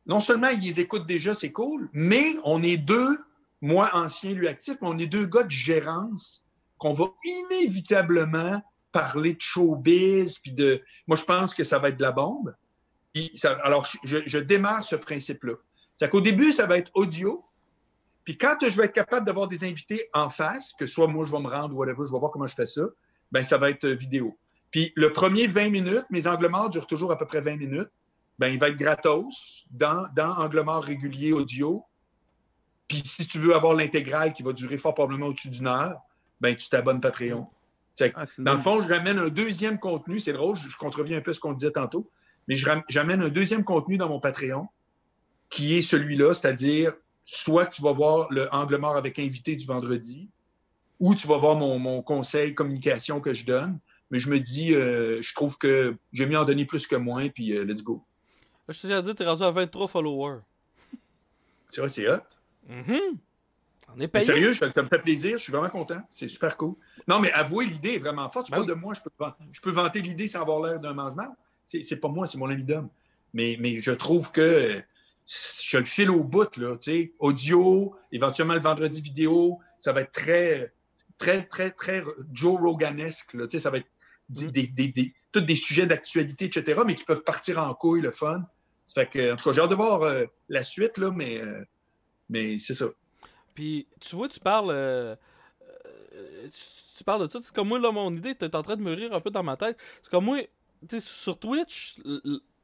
non seulement ils les écoutent déjà, c'est cool, mais on est 2, moi ancien, lui actif, mais on est 2 gars de gérance qu'on va inévitablement parler de showbiz, puis de... Moi, je pense que ça va être de la bombe. Alors, je démarre ce principe-là. C'est-à-dire qu'au début, ça va être audio, puis quand je vais être capable d'avoir des invités en face, que soit moi, je vais me rendre, whatever, je vais voir comment je fais ça, ben ça va être vidéo. Puis le premier 20 minutes, mes angles morts durent toujours à peu près 20 minutes, ben il va être gratos dans angle mort régulier audio. Puis si tu veux avoir l'intégrale qui va durer fort probablement au-dessus d'1 heure, ben tu t'abonnes Patreon. Dans le fond, j'amène un 2e contenu. C'est drôle, je contreviens un peu à ce qu'on disait tantôt, mais j'amène un 2e contenu dans mon Patreon qui est celui-là, c'est-à-dire soit que tu vas voir le Angle Mort avec invité du vendredi ou tu vas voir mon conseil communication que je donne. Mais je me dis, je trouve que j'ai mieux en donner plus que moins, puis let's go. Je t'ai déjà dit, t'es rendu à 23 followers. Tu vois, c'est hot. Mm-hmm. On est Mais payé. sérieux, ça me fait plaisir, je suis vraiment content. C'est super cool. Non, mais avouez, l'idée est vraiment forte. C'est Ben pas oui. de moi, je peux vanter l'idée sans avoir l'air d'un mange-mal. C'est pas moi, c'est mon ami d'homme. Mais je trouve que je le file au bout, là. Audio, éventuellement le vendredi vidéo, ça va être très, très, très, très Joe Roganesque. Là. Ça va être tous des sujets d'actualité, etc., mais qui peuvent partir en couille, le fun. Ça fait que, en tout cas, j'ai hâte de voir la suite, là, mais c'est ça. Puis, tu vois, tu parles de tout. C'est comme moi, là, mon idée, t'es en train de mûrir un peu dans ma tête. C'est comme moi, tu sais, sur Twitch,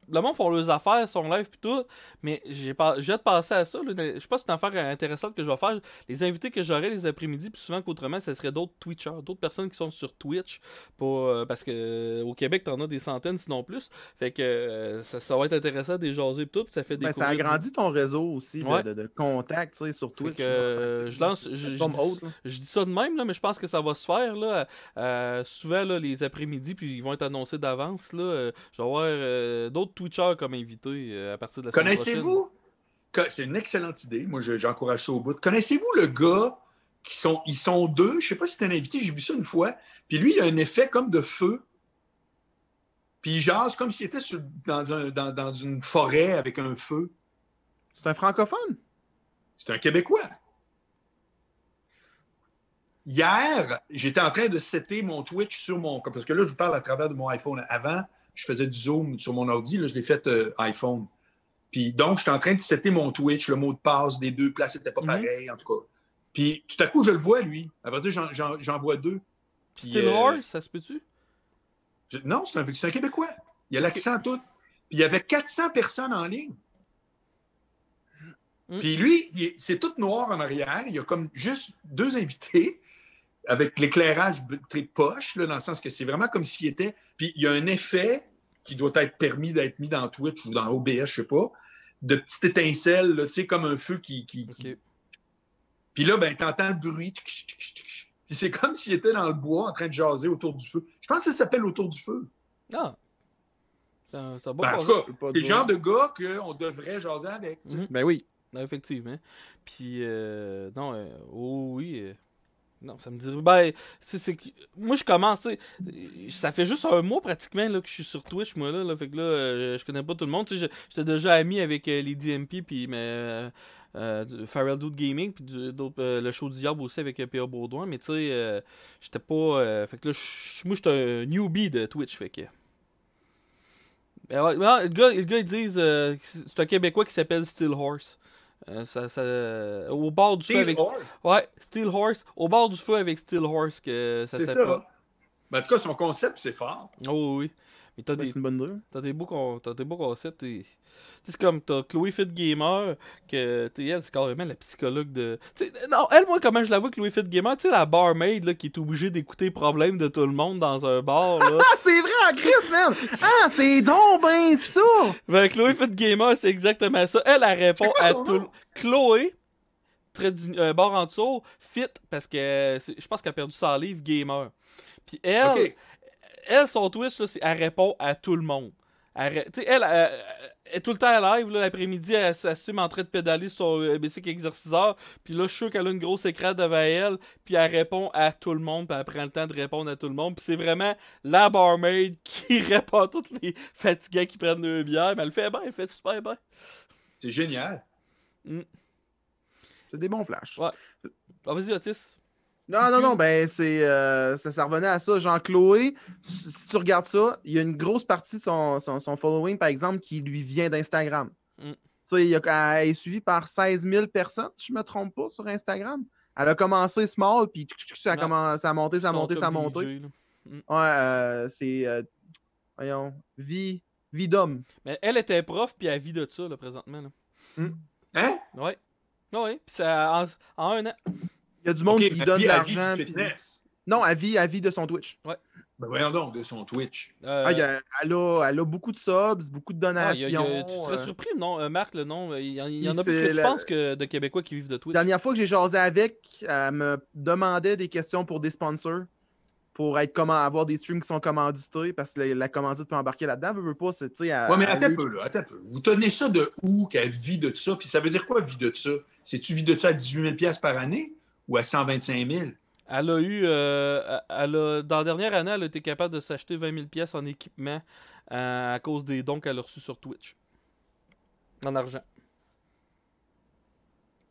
le monde font leurs affaires, son live pis tout, mais j'ai de penser à ça. Là. Je sais pas si c'est une affaire intéressante que je vais faire. Les invités que j'aurai les après-midi, plus souvent qu'autrement, ce serait d'autres Twitchers, d'autres personnes qui sont sur Twitch. Parce que au Québec, t'en as des centaines, sinon plus. Fait que ça va être intéressant de jaser pis tout, pis ça fait des. Ça agrandit ton réseau aussi Ouais. de contacts, tu sais, sur Fait Twitch. que, là. je dis ça de même, là, mais je pense que ça va se faire. Là, souvent, là, les après-midi, puis ils vont être annoncés d'avance. Là, je vais avoir d'autres Twitchers comme invités à partir de la semaine prochaine. Connaissez-vous? C'est une excellente idée. Moi, j'encourage ça au bout. Connaissez-vous le gars ils sont deux? Je sais pas si c'était un invité, j'ai vu ça une fois. Puis lui, il a un effet comme de feu. Puis il jase comme s'il était dans une forêt avec un feu. C'est un francophone? C'est un Québécois. Hier, j'étais en train de setter mon Twitch sur mon... Parce que là, je vous parle à travers de mon iPhone. Avant, je faisais du Zoom sur mon ordi. Là, je l'ai fait iPhone. Puis donc, j'étais en train de setter mon Twitch. Le mot de passe des deux places n'était pas pareil, en tout cas. Puis tout à coup, je le vois, lui. À vrai dire, j'en vois deux. Puis, Still Horse, ça se peut-tu? Non, c'est un Québécois. Il a l'accent tout. Puis il y avait 400 personnes en ligne. Puis lui, c'est tout noir en arrière. Il y a comme juste deux invités avec l'éclairage très poche, là, dans le sens que c'est vraiment comme s'il était... Puis il y a un effet qui doit être permis d'être mis dans Twitch ou dans OBS, je sais pas, de petites étincelles, tu sais, comme un feu qui... Okay. Puis là, ben, t'entends le bruit. Puis c'est comme s'il était dans le bois en train de jaser autour du feu. Je pense que ça s'appelle autour du feu. Ah. C'est un bon Ben, en tout cas, c'est le genre de gars qu'on devrait jaser avec. Ben oui. Non, effectivement. Puis, non, oh oui. Non, ça me dirait. Ben, moi, je commence, tu sais, ça fait juste un mois pratiquement là, que je suis sur Twitch, moi, là. Fait que là, je connais pas tout le monde. Tu sais, j'étais déjà ami avec les DMP, puis Farrell Dude Gaming, puis le show du Diable aussi avec P.A. Baudouin. Mais tu sais, j'étais pas. Fait que là, moi, j'étais un newbie de Twitch, fait que. Le gars, ils disent. C'est un Québécois qui s'appelle Steel Horse. Au bord du feu avec. Horse? Ouais, Steel Horse. Au bord du feu avec Steel Horse que ça C'est s'appelle. ça. Ben, en tout cas, son concept, c'est fort. Oh oui. Mais C'est une bonne idée. t'as des beaux concepts. C'est comme t'as Chloé Fit Gamer, que elle, c'est carrément la psychologue de. T'sais, non, elle, moi, comment je la vois, Chloé Fit Gamer, tu sais, la barmaid là, qui est obligée d'écouter les problèmes de tout le monde dans un bar. Là. Ah, c'est vrai en Chris, man! Ah, c'est donc ben ça! Ben, Chloé Fit Gamer, c'est exactement ça. Elle répond quoi à son tout. nom? Chloé, barre en dessous, Fit, parce que je pense qu'elle a perdu sa livre Gamer. Puis elle. OK. Elle, son twist, là, elle répond à tout le monde. Elle est tout le temps à live, là, l'après-midi, elle s'assume en train de pédaler sur son bicycle exerciceur, puis là, je suis sûr qu'elle a une grosse écran devant elle, puis elle répond à tout le monde, puis elle prend le temps de répondre à tout le monde, puis c'est vraiment la barmaid qui répond à tous les fatigants qui prennent leur bière, mais elle fait bien, elle fait super bien. C'est génial. C'est des bons flashs. Ouais. Ah, vas-y, Otis. Non, ben c'est ça revenait à ça. Jean-Chloé, si tu regardes ça, il y a une grosse partie de son following, par exemple, qui lui vient d'Instagram. Tu sais, elle est suivie par 16 000 personnes, si je me trompe pas, sur Instagram. Elle a commencé small, puis ça a commencé à monter, ça a monté, ça a monté. Ouais, c'est... voyons, vie d'homme. Mais elle était prof, puis elle vit de ça, là, présentement. Là. Hein? Ouais. Ouais, puis ça en un an. Il y a du monde OK, qui mais donne de puis elle vit l'argent. du puis- fitness. Non, elle vit de son Twitch. Ouais. Ben voyons donc, de son Twitch. Elle a beaucoup de subs, beaucoup de donations. Tu serais surpris, non, Marc, le nom. Il y en a c'est plus que tu la- penses que de Québécois qui vivent de Twitch. La dernière fois que j'ai jasé avec, elle me demandait des questions pour des sponsors pour avoir des streams qui sont commandités parce que la commandite peut embarquer là-dedans. Veut pas, c'est, tu sais, Ouais, mais attends un peu, là. Attends un peu. Vous tenez ça de où qu'elle vit de ça? Puis ça veut dire quoi, vie de ça? C'est-tu vie de ça à 18 000 par année ou à 125 000? Elle a eu. Dans la dernière année, elle a été capable de s'acheter 20 000 en équipement à cause des dons qu'elle a reçus sur Twitch. En argent.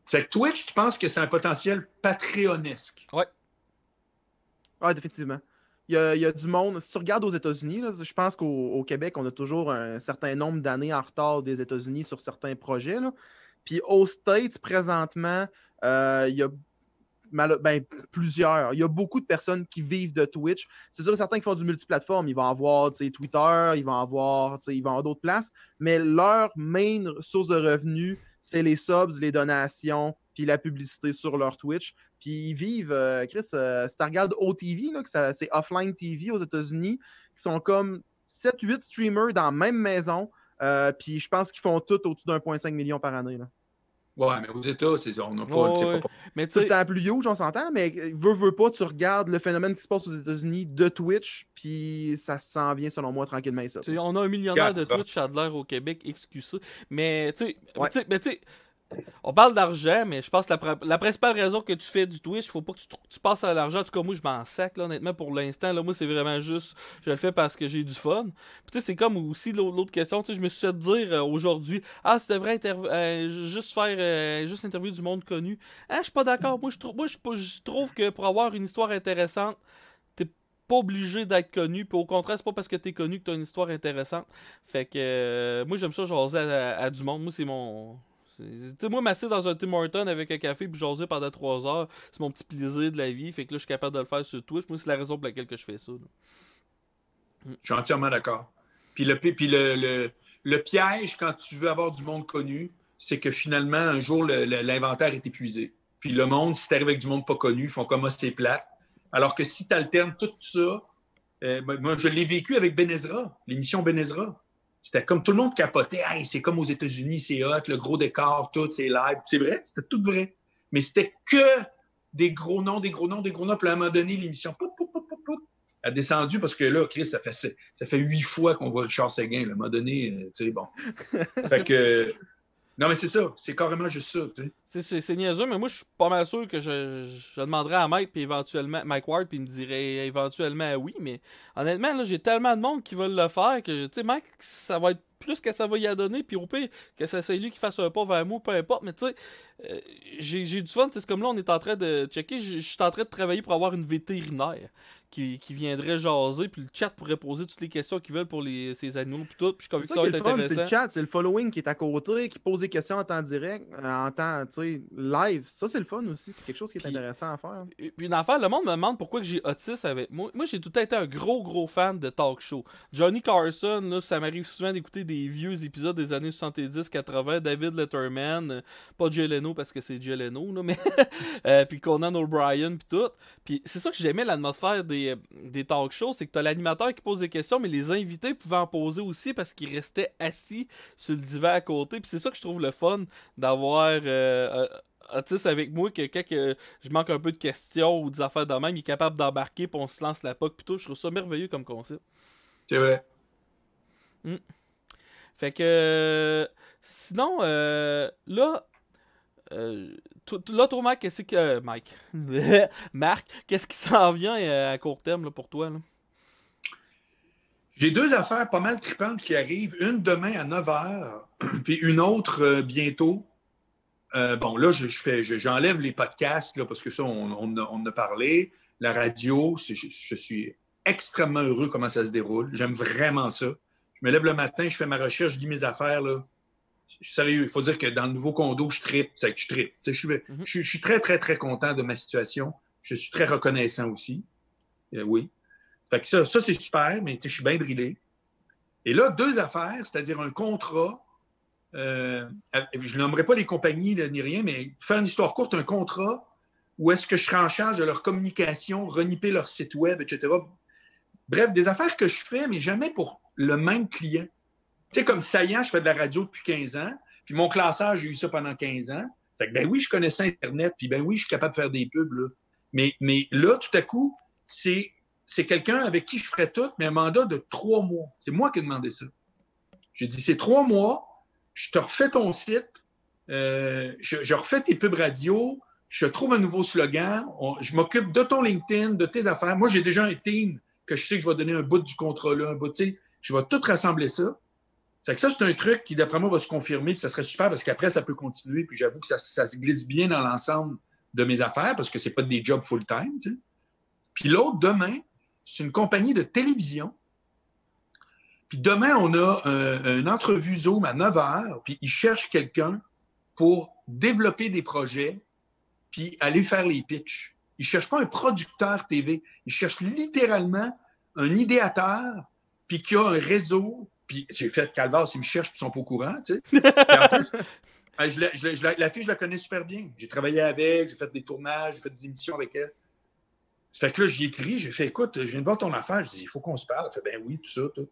Fait que Twitch, tu penses que c'est un potentiel patreonesque? Ouais. Ah, définitivement. Il y a du monde. Si tu regardes aux États-Unis, là, je pense qu'au Québec, on a toujours un certain nombre d'années en retard des États-Unis sur certains projets, là. Puis aux States, présentement, il y a plusieurs. Il y a beaucoup de personnes qui vivent de Twitch. C'est sûr, certains qui font du multiplateforme, ils vont avoir Twitter, ils vont avoir d'autres places, mais leur main source de revenus, c'est les subs, les donations, puis la publicité sur leur Twitch. Puis ils vivent, Chris, si tu regardes OTV, là, c'est Offline TV aux États-Unis, qui sont comme 7-8 streamers dans la même maison, puis je pense qu'ils font tout au-dessus d'1,5 million par année. Là. Ouais, mais aux États, on n'a pas. Ouais. Mais tout le temps plus huge, on s'entend, mais veux pas, tu regardes le phénomène qui se passe aux États-Unis de Twitch, puis ça s'en vient, selon moi, tranquillement. Ça. On a un millionnaire de Twitch à de l'air au Québec, XQC. Mais tu sais, on parle d'argent, mais je pense que la principale raison que tu fais du Twitch, faut pas que tu passes à l'argent. En tout cas, moi, je m'en sac, là, honnêtement, pour l'instant. Là, moi, c'est vraiment juste, je le fais parce que j'ai du fun. Puis, tu sais, c'est comme aussi l'autre question. Tu sais, je me suis fait dire aujourd'hui, tu devrais juste interviewer du monde connu. Je suis pas d'accord. Moi, je trouve que pour avoir une histoire intéressante, t'es pas obligé d'être connu. Puis, au contraire, c'est pas parce que t'es connu que t'as une histoire intéressante. Fait que, moi, j'aime ça jaser à du monde. Moi, c'est mon. Tu sais, moi, m'asseoir dans un Tim Hortons avec un café puis jaser pendant 3 heures, c'est mon petit plaisir de la vie. Fait que là, je suis capable de le faire sur Twitch. Moi, c'est la raison pour laquelle que je fais ça. Je suis entièrement d'accord. Puis le piège, quand tu veux avoir du monde connu, c'est que finalement, un jour, l'inventaire est épuisé. Puis le monde, si tu arrives avec du monde pas connu, ils font comme c'est plate. Alors que si tu alternes tout ça, moi, je l'ai vécu avec Ben Ezra, l'émission Ben Ezra. C'était comme tout le monde capotait. Hey, c'est comme aux États-Unis, c'est hot, le gros décor, tout, c'est live. C'est vrai, c'était tout vrai. Mais c'était que des gros noms. Puis à un moment donné, l'émission a descendu parce que là, Chris, ça fait 8 fois qu'on voit Richard Séguin. À un moment donné, tu sais, bon. Fait que. Non, mais c'est ça. C'est carrément juste ça. Tu sais. C'est niaiseux, mais moi, je suis pas mal sûr que je demanderais à Mike, puis éventuellement, Mike Ward, puis il me dirait éventuellement oui. Mais honnêtement, là, j'ai tellement de monde qui veulent le faire que, tu sais, Mike, ça va être plus que ça va y donner, puis au pire, que ça c'est lui qui fasse un pas vers moi, peu importe. Mais tu sais, j'ai du fun. C'est comme là, on est en train de checker. Je suis en train de travailler pour avoir une vétérinaire qui viendrait jaser, puis le chat pourrait poser toutes les questions qu'ils veulent pour ces animaux, puis tout. Puis je suis convaincu que ça va être intéressant. C'est le chat, c'est le following qui est à côté, qui pose des questions en temps direct, en temps, tu sais, live. Ça, c'est le fun aussi. C'est quelque chose qui est intéressant à faire. Puis une affaire, le monde me demande pourquoi que j'ai Otis avec moi. Moi, j'ai tout le temps été un gros fan de talk show. Johnny Carson, là, ça m'arrive souvent d'écouter des vieux épisodes des années 70-80. David Letterman, pas Jay Leno parce que c'est Jay Leno, là, mais puis Conan O'Brien, puis tout. Puis c'est ça que j'aimais l'atmosphère des talk shows, c'est que t'as l'animateur qui pose des questions, mais les invités pouvaient en poser aussi parce qu'ils restaient assis sur le divan à côté. Puis c'est ça que je trouve le fun d'avoir Otis avec moi, que quand je manque un peu de questions ou des affaires de même, il est capable d'embarquer puis on se lance la POC plutôt. Je trouve ça merveilleux comme concept. C'est vrai. Fait que sinon, là, toi, Mike, qu'est-ce que. Mike. Marc, qu'est-ce qui s'en vient à court terme là, pour toi? Là? J'ai 2 affaires pas mal tripantes qui arrivent. Une demain à 9h, puis une autre bientôt. Bon, là, j'enlève les podcasts là, parce que ça, on en a parlé. La radio, je suis extrêmement heureux comment ça se déroule. J'aime vraiment ça. Je me lève le matin, je fais ma recherche, je lis mes affaires. Là. Je suis sérieux. Il faut dire que dans le nouveau condo, je trippe. C'est que je trippe. Je suis très, très, très content de ma situation. Je suis très reconnaissant aussi. Oui. Fait que ça c'est super, mais je suis bien drillé. Et là, 2 affaires, c'est-à-dire un contrat. Je ne nommerai pas les compagnies là, ni rien, mais faire une histoire courte, un contrat où est-ce que je serai en charge de leur communication, reniper leur site web, etc. Bref, des affaires que je fais, mais jamais pour le même client. Tu sais, comme Saillant, je fais de la radio depuis 15 ans, puis mon classeur, j'ai eu ça pendant 15 ans. Fait que, ben oui, je connaissais Internet, puis ben oui, je suis capable de faire des pubs, là. Mais là, tout à coup, c'est c'est quelqu'un avec qui je ferais tout, mais un mandat de 3 mois. C'est moi qui ai demandé ça. J'ai dit, c'est 3 mois, je te refais ton site, je refais tes pubs radio, je trouve un nouveau slogan, je m'occupe de ton LinkedIn, de tes affaires. Moi, j'ai déjà un team que je sais que je vais donner un bout du contrat là, un bout, tu sais, je vais tout rassembler ça. Fait que ça, c'est un truc qui, d'après moi, va se confirmer, puis ça serait super parce qu'après, ça peut continuer, puis j'avoue que ça se glisse bien dans l'ensemble de mes affaires parce que c'est pas des jobs full-time, tu sais. Puis l'autre, demain, c'est une compagnie de télévision. Puis demain, on a une entrevue Zoom à 9h, puis ils cherchent quelqu'un pour développer des projets puis aller faire les pitchs. Ils ne cherchent pas un producteur TV. Ils cherchent littéralement un idéateur puis qui a un réseau. Puis j'ai fait Calvaire, s'ils me cherchent puis ils sont pas au courant, tu sais. Puis en plus, la fille, je la connais super bien. J'ai travaillé avec, j'ai fait des tournages, j'ai fait des émissions avec elle. Ça fait que là, j'y ai écrit, j'ai fait, écoute, je viens de voir ton affaire. Je dis, il faut qu'on se parle. Elle fait, ben oui, tout ça, tout.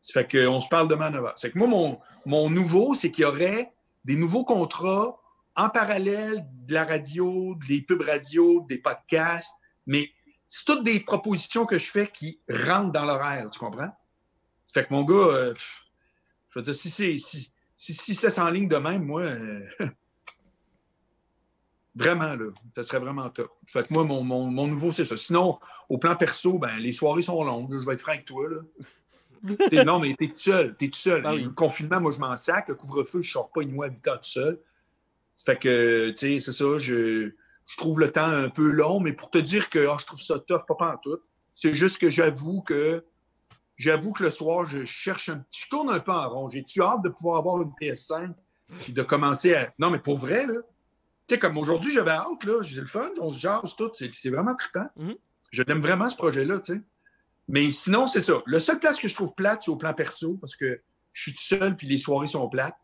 Ça fait qu'on se parle demain à 9h. C'est que moi, mon nouveau, c'est qu'il y aurait des nouveaux contrats en parallèle de la radio, des pubs radio, des podcasts, mais c'est toutes des propositions que je fais qui rentrent dans l'horaire, tu comprends? Ça fait que mon gars, je veux dire, si ça s'enligne de même, moi, vraiment, là, ça serait vraiment top. Ça fait que moi, mon nouveau, c'est ça. Sinon, au plan perso, ben, les soirées sont longues, je vais être franc avec toi, là. Non, mais t'es tout seul. Ah oui. Le confinement, moi, je m'en sac. Le couvre-feu, je sors pas une mois habitant tout seul. Ça fait que, tu sais, c'est ça, je trouve le temps un peu long, mais pour te dire que je trouve ça tough, pas pantoute. C'est juste que j'avoue que le soir, je tourne un peu en rond. J'ai-tu hâte de pouvoir avoir une PS5 et de commencer à... Non, mais pour vrai, là, tu sais, comme aujourd'hui, j'avais hâte, là, j'ai le fun, on se jase tout, c'est vraiment trippant. Mm-hmm. Je l'aime vraiment, ce projet-là, tu sais. Mais sinon, c'est ça. Le seul place que je trouve plate, c'est au plan perso, parce que je suis tout seul puis les soirées sont plates.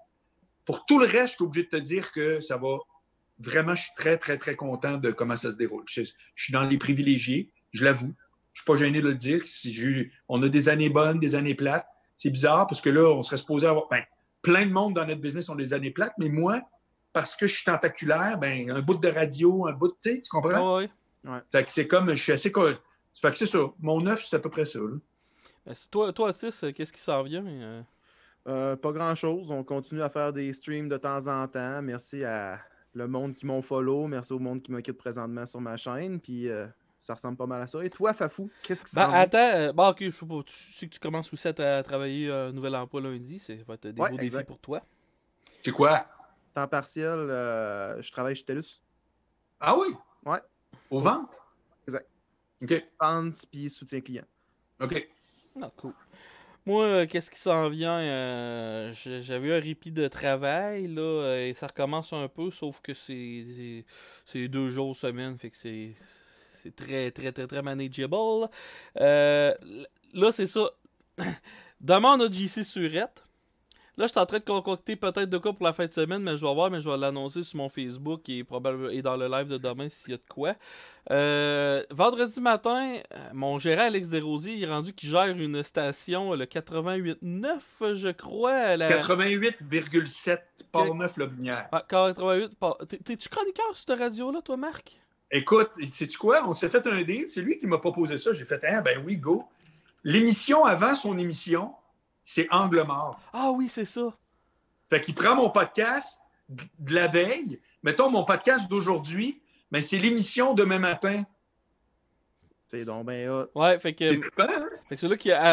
Pour tout le reste, je suis obligé de te dire que ça va vraiment, je suis très, très, très content de comment ça se déroule. Je suis dans les privilégiés, je l'avoue. Je ne suis pas gêné de le dire. On a des années bonnes, des années plates. C'est bizarre parce que là, on serait supposé avoir... plein de monde dans notre business ont des années plates, mais moi, parce que je suis tentaculaire, un bout de radio, un bout de... Tu comprends? Oui. Fait que c'est comme... Je suis assez... Fait que c'est ça. Mon œuf, c'est à peu près ça. Là. Toi, Otis, qu'est-ce qui s'en vient? Pas grand-chose. On continue à faire des streams de temps en temps. Merci à le monde qui m'ont follow. Merci au monde qui m'occupe présentement sur ma chaîne. Puis ça ressemble pas mal à ça. Et toi, Fafou, qu'est-ce qui s'en vient? Attends, ok, je sais pas. Tu sais que tu commences aussi à travailler un nouvel emploi lundi. Ça va être des beaux défis pour toi. C'est quoi? Temps partiel, je travaille chez TELUS. Ah oui? Ouais. Aux ventes? Exact. OK. Ventes puis soutien client. OK. Ah, cool. Moi, qu'est-ce qui s'en vient? J'avais un répit de travail, là, et ça recommence un peu, sauf que c'est 2 jours semaine, fait que c'est très, très, très, très manageable. Là, c'est ça. Demain, on a JC Surette. Là, je suis en train de concocter peut-être de quoi pour la fin de semaine, mais je vais voir, mais je vais l'annoncer sur mon Facebook et dans le live de demain s'il y a de quoi. Vendredi matin, mon gérant Alex Desrosiers il est rendu qu'il gère une station, le 88.9, je crois. 88,7 Port-Neuf-Lobinière. Ah, 88. T'es-tu chroniqueur sur cette radio-là, toi, Marc? Écoute, sais-tu quoi? On s'est fait un deal. C'est lui qui m'a proposé ça. J'ai fait, ben oui, go. L'émission avant son émission, c'est Angle mort. Ah oui, c'est ça. Fait qu'il prend mon podcast de la veille. Mettons, mon podcast d'aujourd'hui, mais c'est l'émission demain matin. C'est donc ben hot. Ouais, fait que... C'est trippant, hein?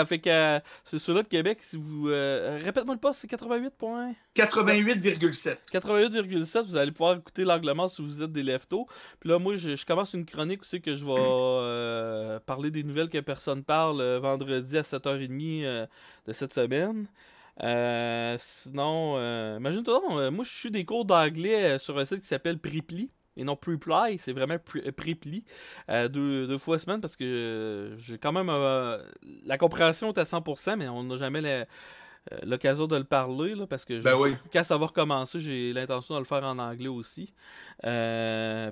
Fait que c'est ceux-là de Québec, si vous... répète-moi le poste, c'est 88 points... 88,7. 88,7, vous allez pouvoir écouter l'angle mort si vous êtes des leftos. Puis là, moi, je commence une chronique aussi que je vais parler des nouvelles que personne parle vendredi à 7h30 de cette semaine. Sinon, imagine-toi, moi, je suis des cours d'anglais sur un site qui s'appelle Preply. Et non Preply, c'est vraiment Preply. 2 fois semaine parce que j'ai quand même... la compréhension est à 100%, mais on n'a jamais l'occasion de le parler, là, parce que quand ça va recommencer, j'ai l'intention de le faire en anglais aussi.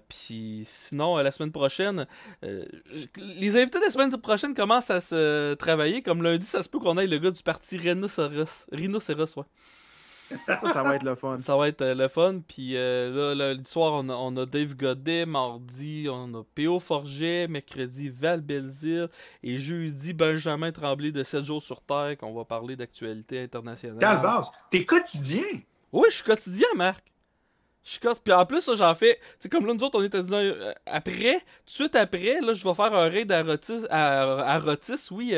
Puis sinon, la semaine prochaine, les invités de la semaine prochaine commencent à se travailler. Comme lundi, ça se peut qu'on aille le gars du parti Rhinocéros, ouais. Ça va être le fun. Ça va être le fun. Puis là, lundi soir, on a Dave Godet. Mardi, on a P.O. Forget. Mercredi, Val Belzile. Et jeudi, Benjamin Tremblay de 7 jours sur Terre, qu'on va parler d'actualité internationale. Calvas, t'es quotidien. Oui, je suis quotidien, Marc. Puis en plus, là, j'en fais. C'est comme là, nous autres, on était dit après, tout de suite après, là, je vais faire un raid à Rotis, oui,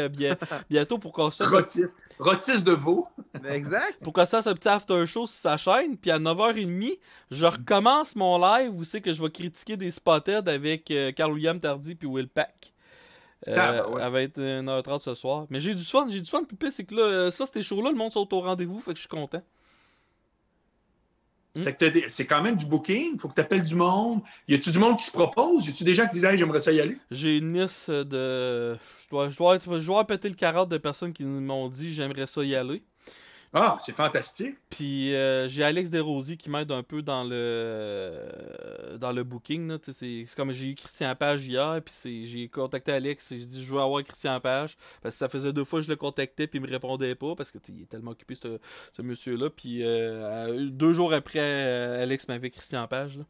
bientôt pour qu'on se fasse. Rotis de veau. Exact. Pour qu'on se fasse un petit after show sur sa chaîne. Puis à 9h30, je recommence mon live où c'est que je vais critiquer des Spotted avec Carl-William Tardy puis Will Pack. Ouais. À 21h30 ce soir. Mais j'ai du fun. Puis le pire, c'est que là, ces shows-là, le monde sont au rendez-vous, fait que je suis content. C'est quand même du booking, il faut que tu appelles du monde. Y a-tu du monde qui se propose? Y a-tu des gens qui disent hey, j'aimerais ça y aller? J'ai une liste de. Je dois péter le 40 de personnes qui m'ont dit j'aimerais ça y aller. Ah, c'est fantastique. Puis j'ai Alex Desrosiers qui m'aide un peu dans le booking. Là. C'est comme j'ai eu Christian Page hier, puis j'ai contacté Alex et j'ai dit je veux avoir Christian Page. Parce que ça faisait 2 fois que je le contactais puis il me répondait pas parce que il est tellement occupé ce monsieur-là. Puis 2 jours après, Alex m'avait Christian Page.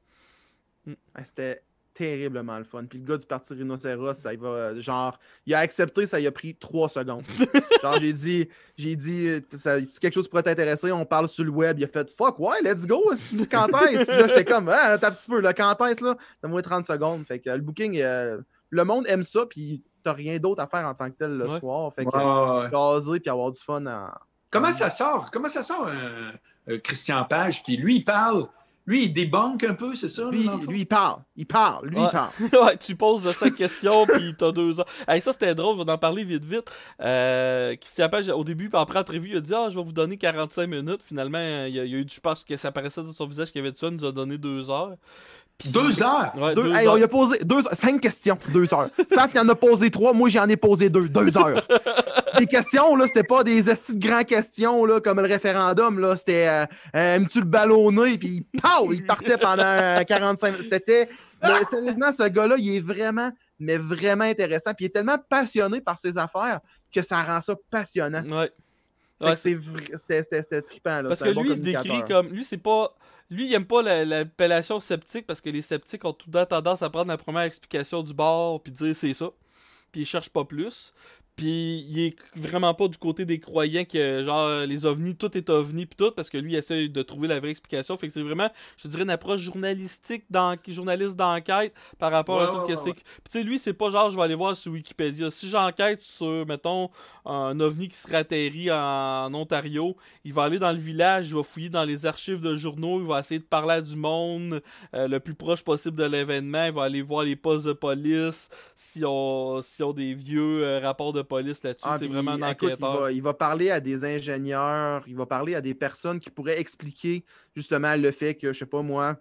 Là. C'était terriblement le fun. Puis le gars du parti Rhinocéros, ça il va genre il a accepté, ça il a pris 3 secondes. Genre j'ai dit quelque chose pourrait t'intéresser, on parle sur le web, il a fait fuck ouais, let's go, quand est-ce? Puis là j'étais comme t'as un petit peu là, quand est-ce là? Donne-moi 30 secondes. Fait que le booking le monde aime ça puis t'as rien d'autre à faire en tant que tel le soir. Fait que gazer puis avoir du fun Comment ça sort Christian Page? Puis lui, il parle. Lui, il débunk un peu, c'est ça? Lui, il parle. Il parle. Ouais, tu poses 5 questions, puis t'as 2 heures. Hey, ça, c'était drôle, je vais en parler vite. Christian Page, au début, puis après l'entrevue, il a dit « Ah, je vais vous donner 45 minutes. » Finalement, il y a eu, je pense que ça paraissait dans son visage qu'il y avait de ça, il nous a donné 2 heures. Puis, 2 heures? Ouais, on lui a posé 5 questions, 2 heures. Faf, il en a posé 3, moi j'en ai posé 2 heures. Les questions, là, c'était pas des estis de grandes questions, là, comme le référendum, là. C'était aimes-tu le ballonner, puis il partait pendant 45 minutes. C'était. Sérieusement, ce gars-là, il est vraiment, mais vraiment intéressant. Puis il est tellement passionné par ses affaires que ça rend ça passionnant. Ouais. C'était trippant, là. Parce que lui, il se décrit comme. Lui, c'est pas. Lui, il aime pas l'appellation sceptique parce que les sceptiques ont tout le temps tendance à prendre la première explication du bord puis dire c'est ça. Puis ils cherchent pas plus. Puis il est vraiment pas du côté des croyants que genre les ovnis, tout est ovni pis tout, parce que lui il essaie de trouver la vraie explication. Fait que c'est vraiment, je dirais, une approche journaliste d'enquête par rapport à tout ce que. Puis tu sais, lui, c'est pas genre je vais aller voir sur Wikipédia. Si j'enquête sur, mettons, un ovni qui serait atterri en Ontario, il va aller dans le village, il va fouiller dans les archives de journaux, il va essayer de parler à du monde le plus proche possible de l'événement, il va aller voir les postes de police, si ont des vieux rapports de police là-dessus, c'est vraiment un enquêteur. Il va parler à des ingénieurs, il va parler à des personnes qui pourraient expliquer justement le fait que, je sais pas moi,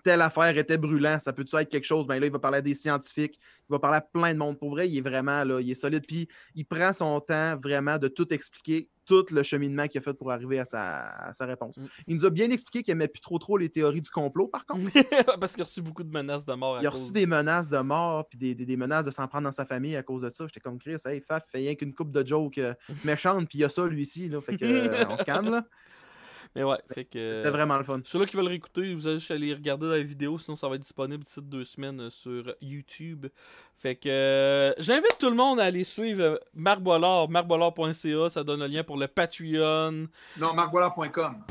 telle affaire était brûlante, ça peut-tu être quelque chose? Ben là, il va parler à des scientifiques, il va parler à plein de monde. Pour vrai, il est vraiment là, il est solide. Puis il prend son temps vraiment de tout expliquer, tout le cheminement qu'il a fait pour arriver à sa réponse. Il nous a bien expliqué qu'il n'aimait plus trop les théories du complot, par contre. Parce qu'il a reçu beaucoup de menaces de mort. Il a reçu des menaces de mort, puis des menaces de s'en prendre dans sa famille à cause de ça. J'étais comme Chris, hey, Faf, fait rien qu'une coupe de jokes méchantes, puis il y a ça, lui-ci, là. Fait que, on se calme, là. Mais ouais, fait que. C'était vraiment le fun. Ceux-là qui veulent réécouter, vous allez juste aller regarder la vidéo, sinon ça va être disponible d'ici 2 semaines sur YouTube. Fait que j'invite tout le monde à aller suivre Marc Boilard, marcboilard.ca, ça donne le lien pour le Patreon. Non, marcboilard.com.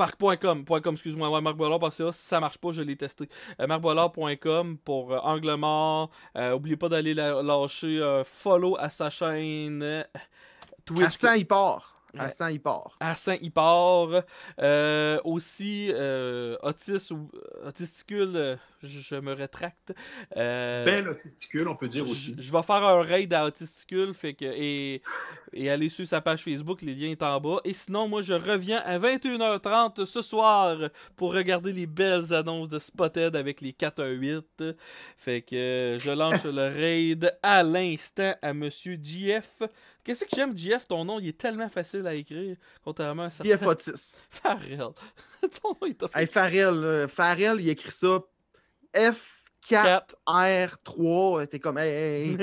.com, excuse-moi, ouais, marcboilard.ca, si ça marche pas, je l'ai testé. marcboilard.com pour Angle Mort. Oubliez pas d'aller lâcher follow à sa chaîne Twitch. À 100, il part. À 100, il part. À 100, il part. Aussi, Autisticule, je me rétracte. Belle Autisticule, on peut dire aussi. Je vais faire un raid à Autisticule et aller sur sa page Facebook, les liens sont en bas. Et sinon, moi, je reviens à 21h30 ce soir pour regarder les belles annonces de Spotted avec les 4-1-8. Fait que je lance le raid à l'instant à Monsieur JF. Qu'est-ce que j'aime, JF, ton nom, il est tellement facile à écrire, contrairement à certains... JF Otis. Farrell. Ton nom, il t'a fait... Hey, Farrell, il écrit ça F4R3. T'es comme, hey.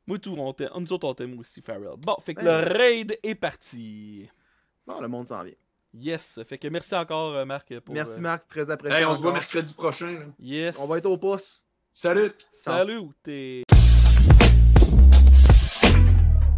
Moi, tout, nous autres, on t'aime aussi, Farrell. Bon, fait que le raid est parti. Bon, le monde s'en vient. Yes. Fait que merci encore, Marc. Pour, Merci, Marc, très apprécié. Hey, on se voit encore. mercredi prochain. Là. Yes. On va être au pouce. Salut! Salut. T'es.